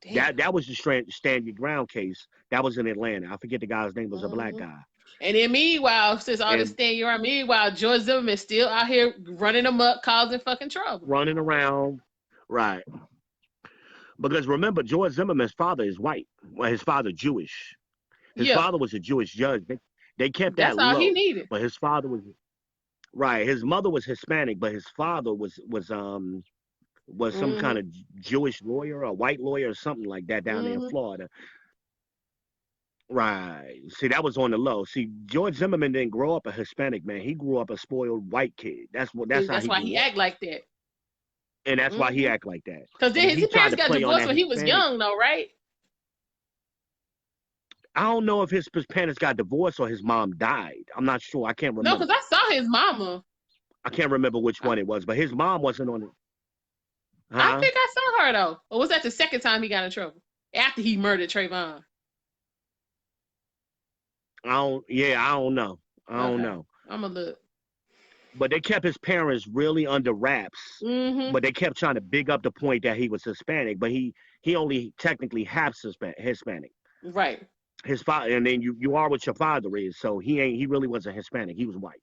Damn. That was the stand your ground case. That was in Atlanta. I forget the guy's name. Was a black guy. And then meanwhile, since all this stand your ground, George Zimmerman still out here running amok, causing fucking trouble. Running around, right? Because remember, George Zimmerman's father is white. Well, his father Jewish. His father was a Jewish judge. They kept that low. That's all he needed. But his father was right. His mother was Hispanic, but his father was some kind of Jewish lawyer, a white lawyer, or something like that down there in Florida. Right. See, that was on the low. See, George Zimmerman didn't grow up a Hispanic man. He grew up a spoiled white kid. That's why he act like that. And that's why he act like that. Because then his parents got divorced when he was young, though, right? I don't know if his parents got divorced or his mom died. I'm not sure. I can't remember. No, because I saw his mama. I can't remember which one it was, but his mom wasn't on it. I think I saw her, though. Or was that the second time he got in trouble? After he murdered Trayvon? I don't know. I don't know. I'm going to look. But they kept his parents really under wraps. But they kept trying to big up the point that he was Hispanic, but he only technically half Hispanic. Right. His father, and then you are what your father is, so he really wasn't Hispanic. He was white.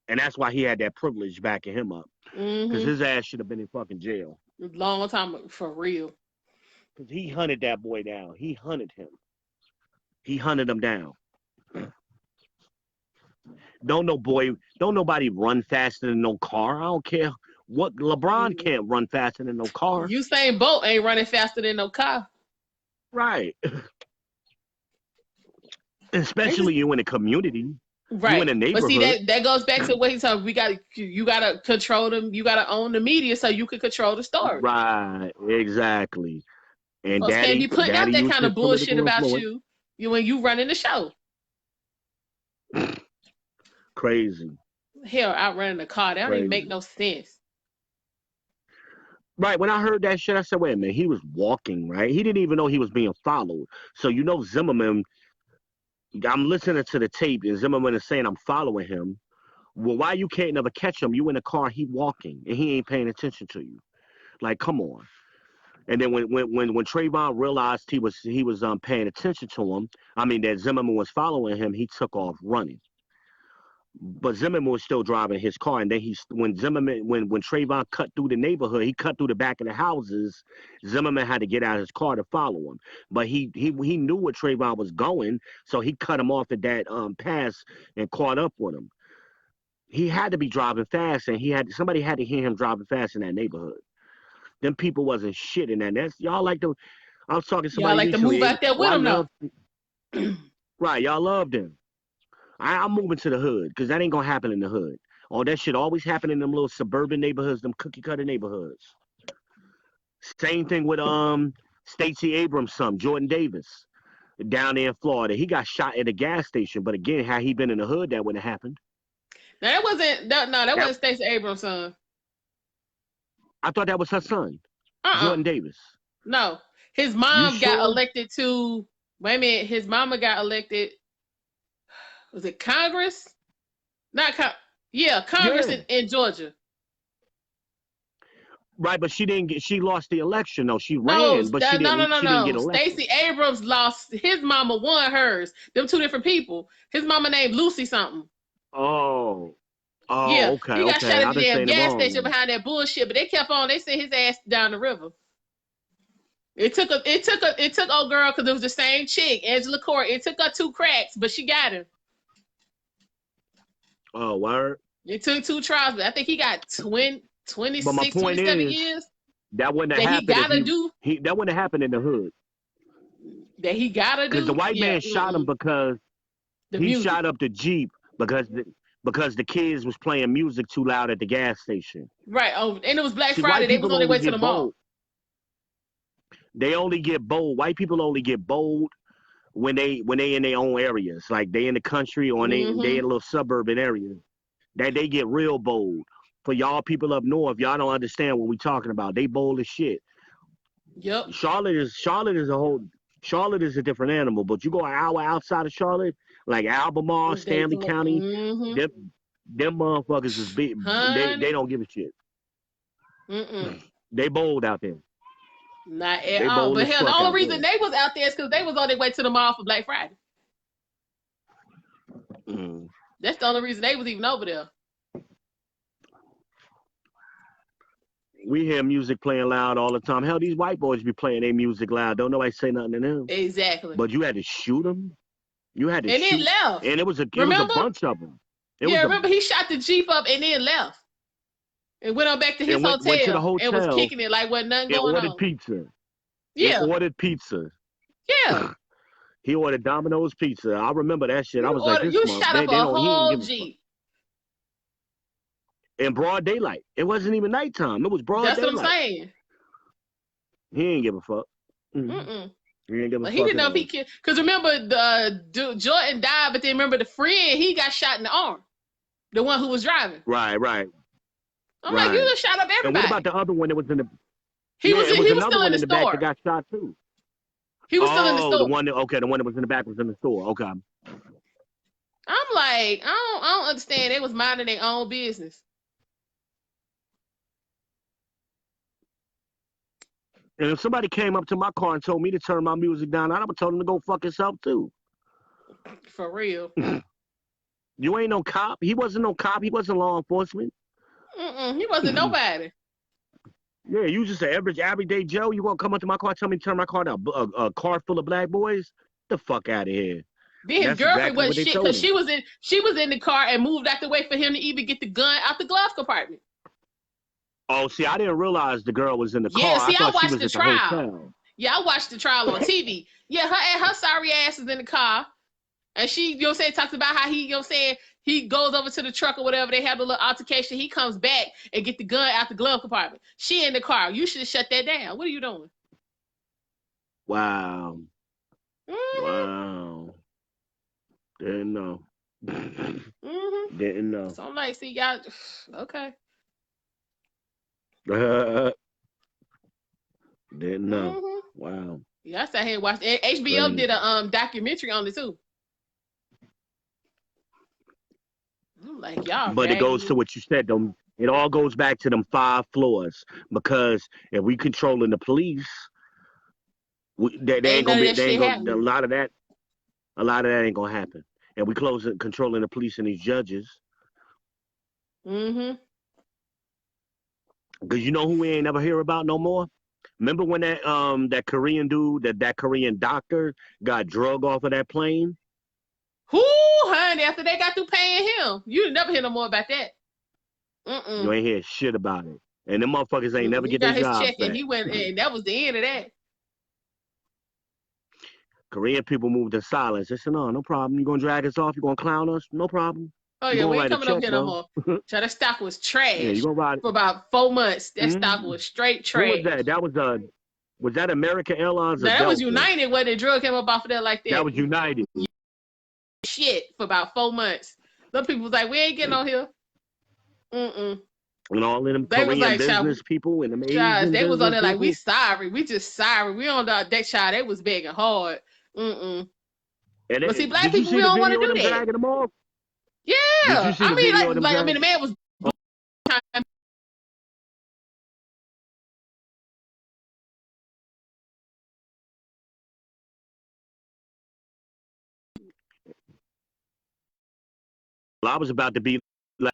And that's why he had that privilege backing him up. Because his ass should have been in fucking jail. Long time, for real. Because he hunted that boy down. He hunted him. He hunted him down. Don't nobody run faster than no car. I don't care what. LeBron can't run faster than no car. Usain Bolt ain't running faster than no car. Right. Especially you in a community. Right. You in a neighborhood. But see, that goes back to what he's talking. You gotta control them. You gotta own the media so you can control the story. Right. Exactly. And Daddy can't be putting out that kind of bullshit about influence. you when you running the show. Crazy. Hell, out running the car. That don't even make no sense. Right. When I heard that shit, I said, wait a minute. He was walking, right? He didn't even know he was being followed. So, Zimmerman, I'm listening to the tape, and Zimmerman is saying I'm following him. Well, why you can't never catch him? You in the car, he walking, and he ain't paying attention to you. Like, come on. And then when Trayvon realized he was paying attention to him, that Zimmerman was following him, he took off running. But Zimmerman was still driving his car, and then when Trayvon cut through the neighborhood, he cut through the back of the houses. Zimmerman had to get out of his car to follow him, but he knew where Trayvon was going, so he cut him off at that pass and caught up with him. He had to be driving fast, and somebody had to hear him driving fast in that neighborhood. Them people wasn't shit in that. Y'all like to. I was talking to somebody. Y'all like to move out there with him, though. Right, y'all loved him. I'm moving to the hood because that ain't gonna happen in the hood. All that shit always happen in them little suburban neighborhoods, them cookie cutter neighborhoods. Same thing with Stacey Abrams' son, Jordan Davis, down there in Florida. He got shot at a gas station, but again, had he been in the hood, that wouldn't have happened. Now that wasn't Stacey Abrams' son. I thought that was her son, Jordan Davis. No, his mom got elected to. Wait a minute, his mama got elected. Was it Congress? Not Congress in Georgia. Right, but she didn't get. She lost the election. No, she ran, but she didn't. She didn't get elected. Stacey Abrams lost. His mama won hers. Them two different people. His mama named Lucy something. Oh, yeah. Okay. He got shot at the damn gas station then. behind that bullshit, but they kept on. They sent his ass down the river. It took old girl because it was the same chick, Angela Court. It took her 2 cracks, but she got him. Oh, word. It took 2 trials, but I think he got 26, 27 years. That wouldn't have happened. That wouldn't have happened in the hood. That he gotta do. Because the white man shot him because he shot up the Jeep because the kids was playing music too loud at the gas station. Right. Oh, and it was Black Friday. They was on their way to the mall. They only get bold. White people only get bold when they in their own areas, like they in the country or they in a little suburban area. That they get real bold. For y'all people up north, y'all don't understand what we talking about. They bold as shit. Yep. Charlotte is a different animal, but you go an hour outside of Charlotte, like Albemarle, Stanley County, them motherfuckers is big. They don't give a shit. They bold out there. Not at all. But hell, the only reason they was out there is because they was on their way to the mall for Black Friday. That's the only reason they was even over there. We hear music playing loud all the time. Hell, these white boys be playing their music loud. Don't nobody say nothing to them. Exactly. But you had to shoot them. You had to shoot. And then left. And it was a bunch of them. Remember he shot the Jeep up and then left. And went on back to his hotel. Went to the hotel. And was kicking it like wasn't nothing going on. Ordered pizza. Yeah. He ordered pizza. Yeah. He ordered Domino's pizza. I remember that shit. I was like, this you shot up a whole Jeep. In broad daylight. It wasn't even nighttime. It was broad daylight. That's what I'm saying. He ain't give a fuck. He ain't give a fuck. He didn't know if he killed. Because remember, Jordan died, but then remember the friend, he got shot in the arm. The one who was driving. Right. I'm like, you just shot up everybody. And what about the other one that was in the... He was still in the store. Back that got shot too. He was still in the store. The one that was in the back was in the store. Okay. I'm like, I don't understand. They was minding their own business. And if somebody came up to my car and told me to turn my music down, I would have told him to go fuck himself too. For real. You ain't no cop. He wasn't no cop. He wasn't law enforcement. He wasn't nobody. Yeah, you just an average, everyday Joe. You gonna come up to my car, tell me to turn my car down? A car full of black boys? Get the fuck out of here. Then his girlfriend was shit because she was in the car and moved out the way for him to even get the gun out the glove compartment. Oh, see, I didn't realize the girl was in the car. Yeah, see, I watched the trial. Yeah, I watched the trial on TV. Yeah, her sorry ass is in the car. And she, talks about how he, he goes over to the truck or whatever. They have a little altercation. He comes back and get the gun out the glove compartment. She in the car. You should have shut that down. What are you doing? Wow. Wow. Didn't know. Didn't know. So I'm like, see, y'all, okay. Didn't know. Wow. Yeah, I sat here and watched. HBO did a documentary on it too. I'm like, y'all. But it goes to what you said, though. It all goes back to them 5 floors. Because if we controlling the police, they ain't gonna be. A lot of that ain't gonna happen. And we controlling the police and these judges. Because you know who we ain't never hear about no more? Remember when that Korean dude, that Korean doctor got drug off of that plane? Who, honey, after they got through paying him. You never hear no more about that. You ain't hear shit about it. And them motherfuckers ain't never get their jobs back. And he went, and that was the end of that. Korean people moved in silence. They said, no problem. You gonna drag us off? You gonna clown us? No problem. Oh You yeah, gonna we ain't write a coming over check here no though. more. So that stock was Yeah, you trash gonna ride it. for about 4 months. That stock Mm. was straight What was trash. that? That was that American Airlines or No, that was Delta? United where the drug came up off of that like That that. was United. Shit for about 4 months. Some people was like, we ain't getting on here. And all of them They was Korean like, business people and them Child, Asian they was on business there like, we people. sorry. We just sorry. We on that child. They was begging hard. And But see, black did you people, we see the don't want to video of do them that. dragging them off? Yeah. Did you see the video of them I mean, the man was Well, I was about to be like,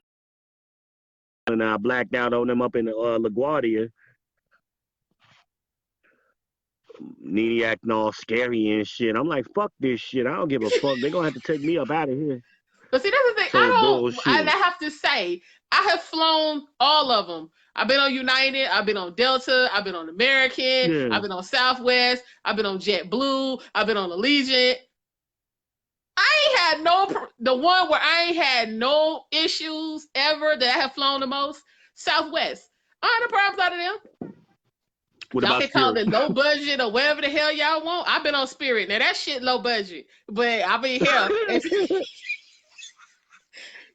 and I blacked out on them up in LaGuardia. Nene acting all scary and shit. I'm like, fuck this shit. I don't give a fuck. They're gonna have to take me up out of here. But see, that's the thing. So I bullshit. have to say, I have flown all of them. I've been on United. I've been on Delta. I've been on American. Yeah. I've been on Southwest. I've been on JetBlue. I've been on Allegiant. I ain't had the one where I ain't had no issues ever that I have flown the most, Southwest. I had no problems out of them. What Y'all about can call Spirit? it low budget or whatever the hell y'all want. I've been on Spirit. Now that shit low budget. But I'll be here.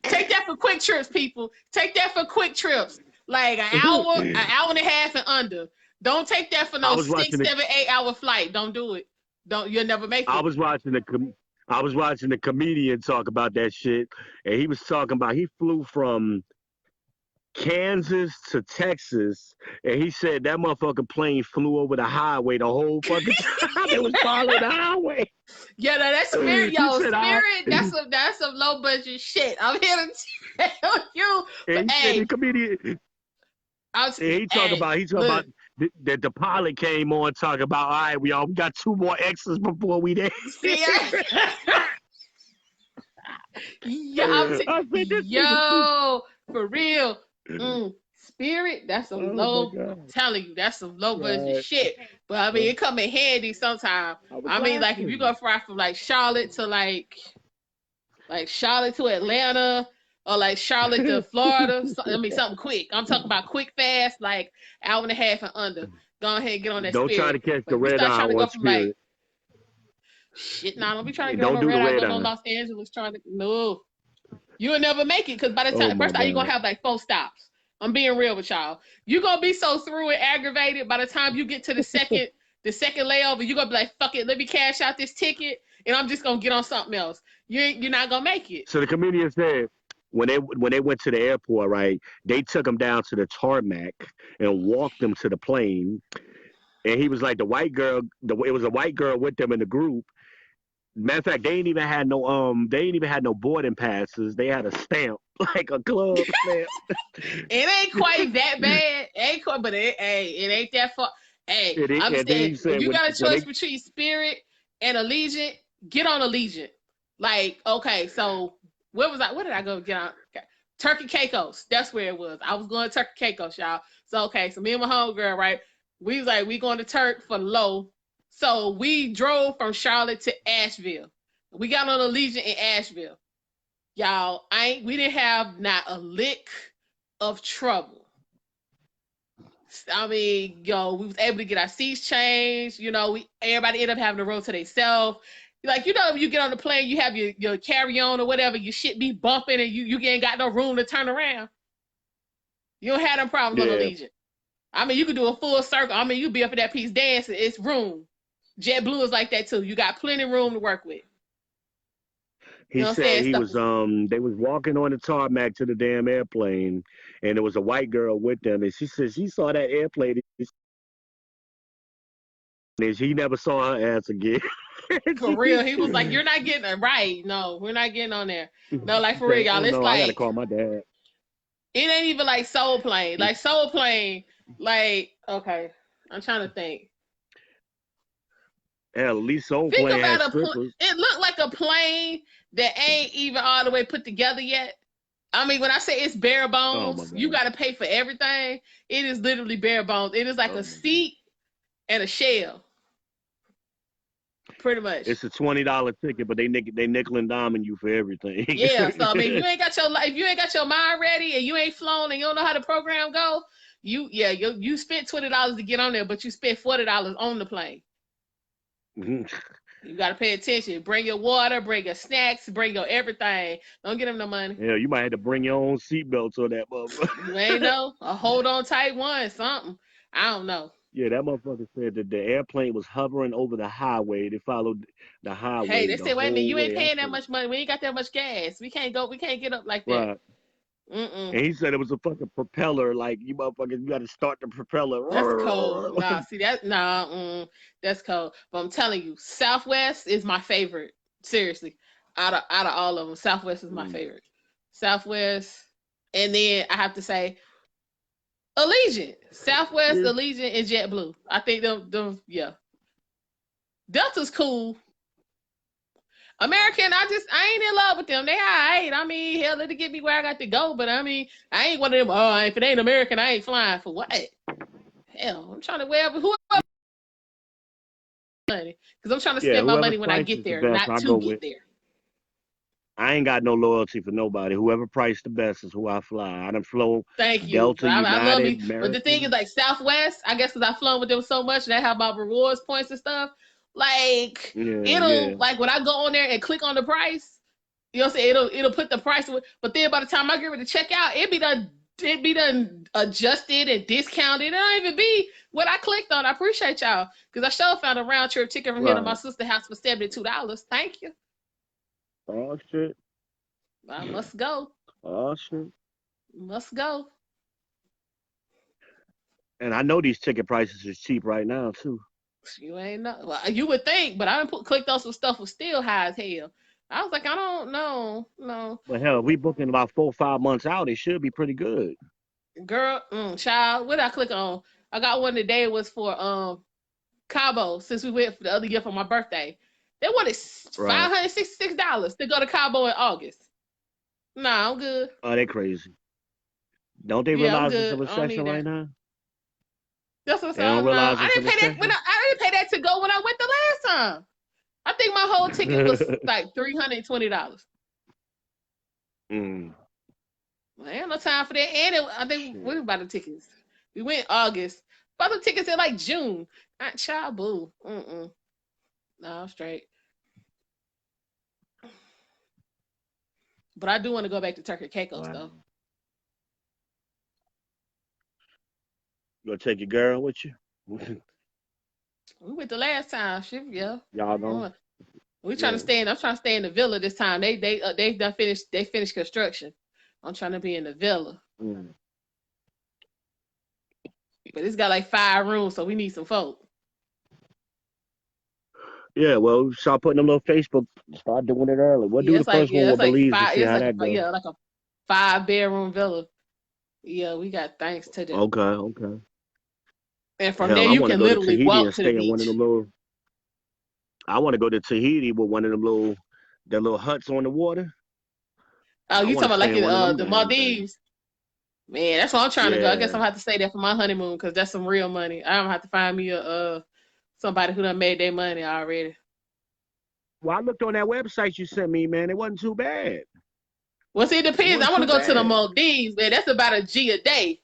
Take that for quick trips, people. Take that for quick trips. Like an hour and a half and under. Don't take that for no 6, 7, 8 hour flight. Don't do it. You'll never make it. I was watching the comedian talk about that shit, and he was talking about he flew from Kansas to Texas, and he said that motherfucking plane flew over the highway the whole fucking time. It was following the highway. Yeah, no, that's Spirit, yo. Spirit, that's some low budget shit. I'm here to tell you. But, hey, the comedian. He talking about that the pilot came on talking about, all right, we got 2 more extras before we there. See, yo, for real. Spirit, that's some low. I'm telling you, that's some low budget shit. But I mean, it come in handy sometimes. I mean, like if you go fly from like Charlotte to like Charlotte to Atlanta, or like Charlotte to Florida. I mean, something quick. I'm talking about quick, fast, like hour and a half and under. Go ahead and get on that Don't Spirit. Try to catch the red eye on Spirit. Like, shit, nah, don't be trying to get on the red eye. Go to Los Angeles trying to. No. You'll never make it because by the time, first time you're going to have like 4 stops. I'm being real with y'all. You're going to be so through and aggravated by the time you get to the second layover, you're going to be like, fuck it, let me cash out this ticket and I'm just going to get on something else. You're not going to make it. So the comedian said when they went to the airport, right, they took them down to the tarmac and walked them to the plane. And he was like, it was a white girl with them in the group. Matter of fact, they ain't even had no boarding passes. They had a stamp, like a club stamp. It ain't quite that bad. But it ain't that far. Hey, I'm saying, if you got a choice between Spirit and Allegiant, get on Allegiant. Like, okay, so where did I go get on? Okay. Turkey Caicos. That's where it was. I was going to Turkey Caicos, y'all. So, okay, so me and my homegirl, right? We was like, we going to Turk for low. So we drove from Charlotte to Asheville. We got on Allegiant in Asheville. Y'all, we didn't have not a lick of trouble. I mean, we was able to get our seats changed. Everybody ended up having the row to themselves. Like, when you get on the plane, you have your carry-on or whatever, your shit be bumping and you ain't got no room to turn around. You don't have them problems on Allegiant. I mean, you could do a full circle. I mean, you be up in that piece dancing. It's room. JetBlue is like that too. You got plenty of room to work with. He said they was walking on the tarmac to the damn airplane, and there was a white girl with them, and she said she saw that airplane, and she never saw her ass again. For real, he was like, "You're not getting it right. No, we're not getting on there. No, like for real, y'all. It's like I gotta call my dad. It ain't even like Soul Plane. Like Soul Plane, like okay, I'm trying to think. Yeah, at least Soul Plane had strippers. It looked like a plane that ain't even all the way put together yet. I mean, when I say it's bare bones, you got to pay for everything. It is literally bare bones. It is like a seat and a shell. Pretty much. It's a $20 ticket, but they nickel and diming you for everything. Yeah, so I mean, if you ain't got your mind ready and you ain't flown and you don't know how the program go, you spent $20 to get on there, but you spent $40 on the plane. You gotta pay attention. Bring your water, bring your snacks, bring your everything. Don't get them no money. Yeah, you might have to bring your own seatbelts on that motherfucker. You ain't know a hold on tight one, something. I don't know. Yeah, that motherfucker said that the airplane was hovering over the highway. They followed the highway. Hey, they the said, wait a minute, you whole ain't way. paying that much money. We ain't got that much gas. We can't get up like that. Right. And he said it was a fucking propeller. Like, you motherfuckers, you got to start the propeller. That's cold. Nah, see that? Nah, that's cold. But I'm telling you, Southwest is my favorite. Seriously, out of all of them, Southwest is my favorite. Southwest, and then I have to say, Allegiant, Southwest, Allegiant, and JetBlue. I think them, yeah. Delta's cool. American, I ain't in love with them. They all right. I mean, hell, let it get me where I got to go. But I mean, I ain't one of them. Oh, if it ain't American, I ain't flying for what? Hell, I'm trying to whoever money, because I'm trying to spend my money when I get there, not to get there. I ain't got no loyalty for nobody. Whoever priced the best is who I fly. I done flow. Thank you. Delta, United, I love me. American. But the thing is, like Southwest, I guess because I've flown with them so much and I have my rewards points and stuff. Like like when I go on there and click on the price, you know what I'm saying? It'll put the price. But then by the time I get ready to check out, it be done adjusted and discounted. It don't even be what I clicked on. I appreciate y'all because I sure found a round trip ticket from here to my sister's house for $72. Thank you. Oh shit. I must go. Oh shit. Must go. And I know these ticket prices is cheap right now too. You ain't know. Well, you would think, but I clicked on some stuff was still high as hell. I was like, I don't know, no. But hell, if we booking about 4 or 5 months out, it should be pretty good. Girl, child, what did I click on? I got one today. It was for Cabo, since we went for the other year for my birthday. They wanted $566 to go to Cabo in August. Nah, I'm good. Oh, they crazy. Don't they realize it's a recession right now? That's what's up. I didn't pay that I didn't pay that to go when I went the last time. I think my whole ticket was like $320. I ain't no time for that. And I think what about the tickets? We went August. Bought the tickets in like June. Child boo. No, I'm straight. But I do want to go back to Turkey Caicos though. You gonna take your girl with you? We went the last time. Yeah. Y'all going? I'm trying to stay in the villa this time. They done finished. They finished construction. I'm trying to be in the villa. But it's got like 5 rooms, so we need some folk. Yeah, well, start putting them little Facebook. Start doing it early. We'll do the first one with Belize to see how that goes. Yeah, like a 5-bedroom villa. Yeah, we got things to do. Okay. And from there, you can literally walk to the beach. I want to go to Tahiti with one of them little huts on the water. Oh, you talking about like the Maldives? Man, that's what I'm trying to go. I guess I'm gonna have to stay there for my honeymoon because that's some real money. I'm gonna have to find me somebody who done made their money already. Well, I looked on that website you sent me, man. It wasn't too bad. Well, see, it depends. I want to go to the Maldives, man. That's about $1 a day.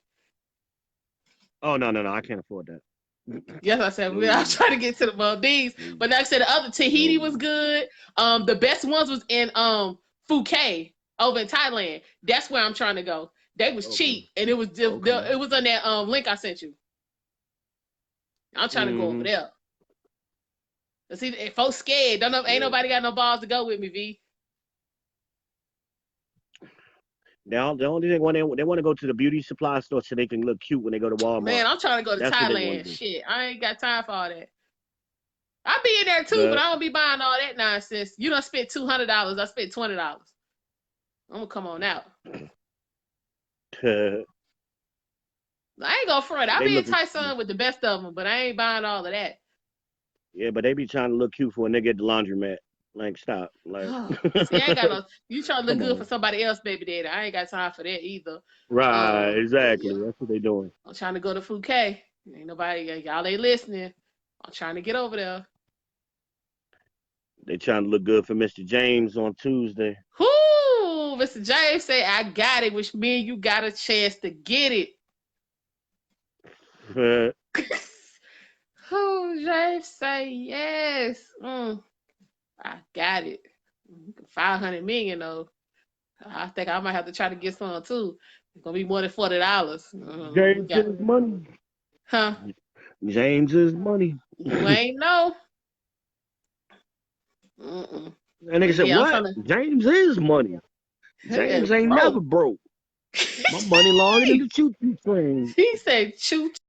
Oh, no. I can't afford that. Yes, I said, I was trying to get to the Maldives. But like I said, the other Tahiti was good. The best ones was in Phuket over in Thailand. That's where I'm trying to go. They was cheap, and it was it was on that link I sent you. I'm trying to go over there. But see, if folks scared, ain't nobody got no balls to go with me, V. The only thing they want to go to the beauty supply store so they can look cute when they go to Walmart. Man, I'm trying to go to Thailand. Shit, I ain't got time for all that. I'll be in there too, but I don't be buying all that nonsense. You done spent $200. I spent $20. I'm gonna come on out. I ain't gonna front. I'll be in Tyson with the best of them, but I ain't buying all of that. Yeah, but they be trying to look cute for when they get the laundromat. Like, stop. Like, see, I ain't got no. You trying to look good for somebody else, baby daddy. I ain't got time for that either. Right, exactly. Yeah. That's what they doing. I'm trying to go to Phuket. Ain't nobody, y'all ain't listening. I'm trying to get over there. They trying to look good for Mr. James on Tuesday. Whoo! Mr. James say, I got it, which means you got a chance to get it. Oh, James say, yes. I got it. 500 million, though. I think I might have to try to get some, too. It's going to be more than $40. James is money. Huh? James is money. You ain't know. And nigga said, what? James is money. James ain't never broke. My money longer than the choo-choo train. He said choo